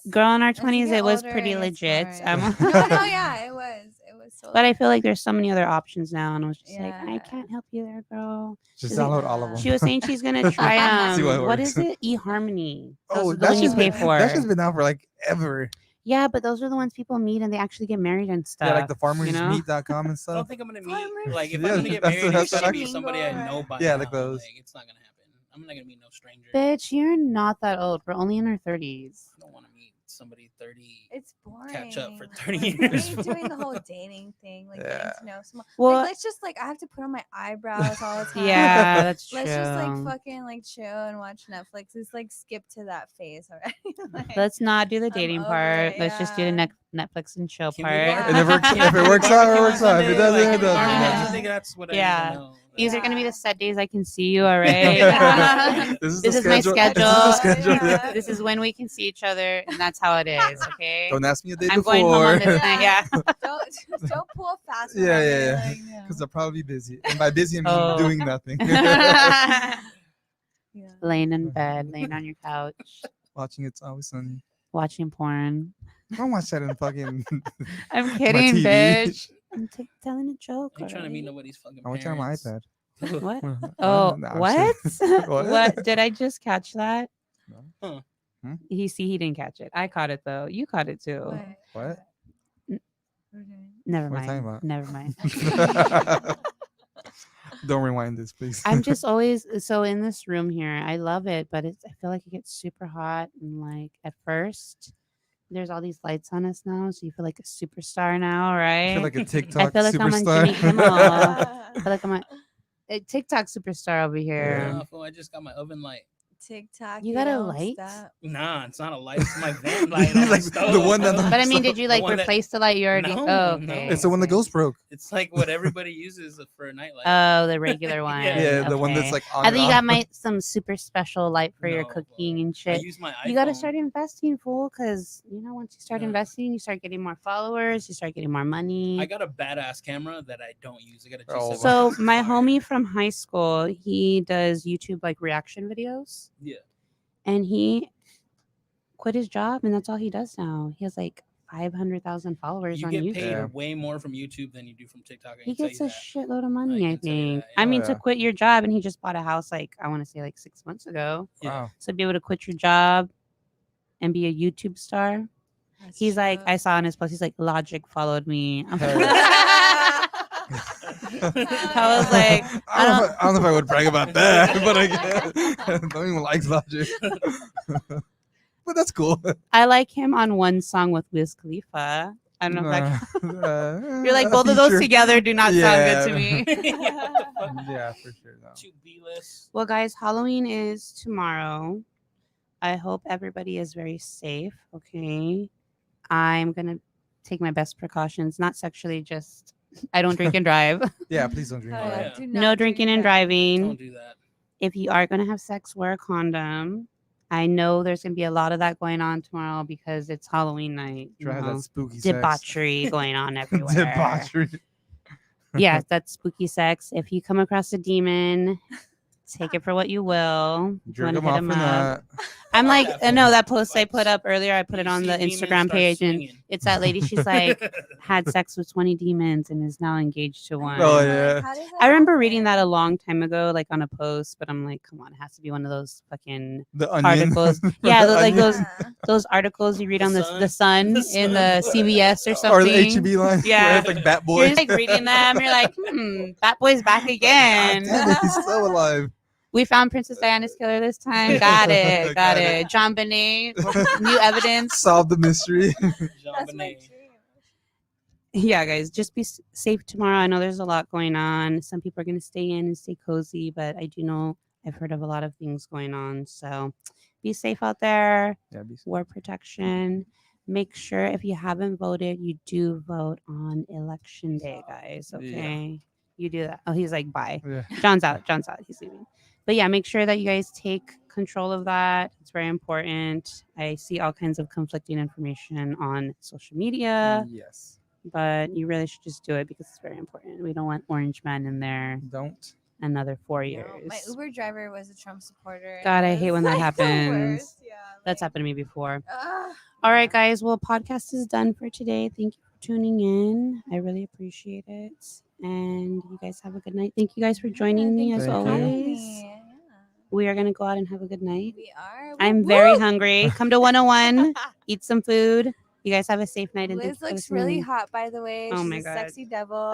Girl, in our 20s, it was pretty legit. No, yeah, it was. It was so. But I feel like there's so many other options now, and I was just like, I Yeah. can't help you there, girl. Just She's like- download all of them. She was saying she's gonna try See what what works. is it? eHarmony. Oh, Those are the that's ones you just pay been, for. that's just been out for like ever. Yeah, but those are the ones people meet and they actually get married and stuff. Yeah, like the farmersmeat.com and I don't stuff. think I'm gonna meet. Farmers. Like, if Yeah, I'm gonna get that's- married, that's it's gonna what be I- somebody I know by Yeah, now. like those. Like, it's not gonna happen. I'm not gonna meet no stranger. Bitch, you're not that old. We're only in our 30s. I don't want to meet somebody 30. It's boring. Catch up for 30 Like, years. me doing the whole dating thing, like Yeah. getting to know someone. Well, Like, let's just I have to put on my eyebrows all the time. yeah, that's true. Let's just fucking chill and watch Netflix. It's skip to that phase already. Like, Let's not do the I'm dating over part. it, Let's just do the yeah. Netflix and chill Can we part. barbecue? And if it- Can if it we works out, it barbecue works on out. If it Sunday? doesn't, Like, it doesn't. barbecue, I think that's what I Yeah. need to know. These are gonna be Yeah. the set days I can see you. All right. This This the is my This is schedule. the schedule. Yeah. Yeah. This is when we can see each other, and that's how it is. Okay. Don't ask me a day I'm before. going home on this night. Yeah. don't pull a fast Yeah, one on me, yeah, like, Because I'll probably be busy. And by busy, I mean Oh. doing nothing. yeah. Laying in bed, laying on your couch, Watching It's Always Sunny. watching porn. Don't watch that in fucking. I'm my kidding, TV. bitch. I'm telling a joke. I ain't trying to meet alright? nobody's fucking I watch it on my parents. iPad. What? Oh, Oh, no, I'm what? just- What? Did I just catch that? No. Huh. He didn't catch it. I caught it though. You caught it too. What? Never What are you talking mind. about? Never mind. Don't rewind this, please. I'm just always so in this room here. I love it, but I feel like it gets super hot and at first there's all these lights on us now, so you feel like a superstar now, right? I feel like a TikTok feel like I'm on superstar. Jimmy Kimmel. I feel like I'm a TikTok superstar over here. Nah, fool, I just got my oven light. TikTok. You got a don't light? stop. Nah, it's not a light. It's my van light. on Like the stove, the one that- fool. But I mean, did you The one that- replace the light you already? No, Oh, no. okay. It's the one that okay. ghost broke. It's like what everybody uses for a nightlight. Oh, the regular one. Yeah, Yeah, the one that's okay. like on I and think you off. got some super special light for your No, cooking fool. and I shit. use my iPhone. You got to start investing, fool, because once you start Yeah. investing, you start getting more followers, you start getting more money. I got a badass camera that I don't use. I got a Oh, G7. So my Fire. homie from high school, he does YouTube reaction videos, Yeah. and he quit his job, and that's all he does now. He has 500,000 followers You on get YouTube. paid Yeah. way more from YouTube than you do from TikTok. I He can tell gets you a that. shitload of money, I can tell you think. that, I yeah. mean, Oh, to yeah. quit your job, and he just bought a house I want to say 6 months ago. Yeah. Wow. So be able to quit your job and be a YouTube star. That's He's like, true. I saw on his post, he's like, Logic followed me. I'm Hell I was like, I don't know if I would brag about that, but I don't even like Logic. But that's cool. I like him on one song with Wiz Khalifa. I don't know if that. You're like, a both of those feature. together do not sound good to me. Yeah, for sure. No. Two B-list. Well, guys, Halloween is tomorrow. I hope everybody is very safe. Okay. I'm going to take my best precautions, not sexually, just I don't drink and drive. Yeah, please don't drink. Oh, and yeah. drive. do No not drinking drink and that. driving. Don't do that. If you are going to have sex, wear a condom. I know there's going to be a lot of that going on tomorrow because it's Halloween night. Try to have that spooky sex. Debauchery going on everywhere. Debauchery. Yeah, that's spooky sex. If you come across a demon, take it for what you will. If you Jerk wanna him hit off 'em for up. that. I'm like, Definitely. no, that post I Fights. put up earlier, I put it You on see the demons, Instagram start page, and swinging. it's that lady. She's like, had sex with 20 demons and is now engaged to one. Oh, Like, yeah. how does that I remember happen? reading that a long time ago, like on a post, but I'm like, come on, it has to be one of those fucking The onion. articles. Yeah, The like Onion. those Yeah. those articles you read The on the Sun. Sun The in the Sun. CBS or something. Or the HEB line. Yeah. Where it's like Bat Boy. You're just like reading them. You're like, Bat Boy's back again. Damn it, he's still alive. We found Princess Diana's killer this time. Got it. Got Got it. it. John Bonet. New evidence. Solve the mystery. That's my JonBenet. dream. Yeah, guys, just be safe tomorrow. I know there's a lot going on. Some people are going to stay in and stay cozy, but I do know I've heard of a lot of things going on. So be safe out there. Yeah, be Wear protection. Make sure if you haven't voted, you do vote on election day, guys. Yeah. Okay. You do that. Oh, he's like, bye. yeah. John's out. John's out. He's leaving. But yeah, make sure that you guys take control of that. It's very important. I see all kinds of conflicting information on social media, Yes. but you really should just do it because it's very important. We don't want Orange Man in there Don't. another 4 No, years. my Uber driver was a Trump supporter. and God, it I hate was, when that like, the happens. worst. Yeah, That's like, happened to me before. ugh. All right, guys. Well, podcast is done for today. Thank you for tuning in. I really appreciate it. And you guys have a good night. Thank you guys for joining me Thank as you for Thank you. having always. me. Yeah. We are going to go out and have a good night. We are. I'm Woo, very woo. hungry. Come to 101, eat some food. You guys have a safe night. And thank Liz you for looks really listening. hot, by the way. Oh She's my a God. sexy devil.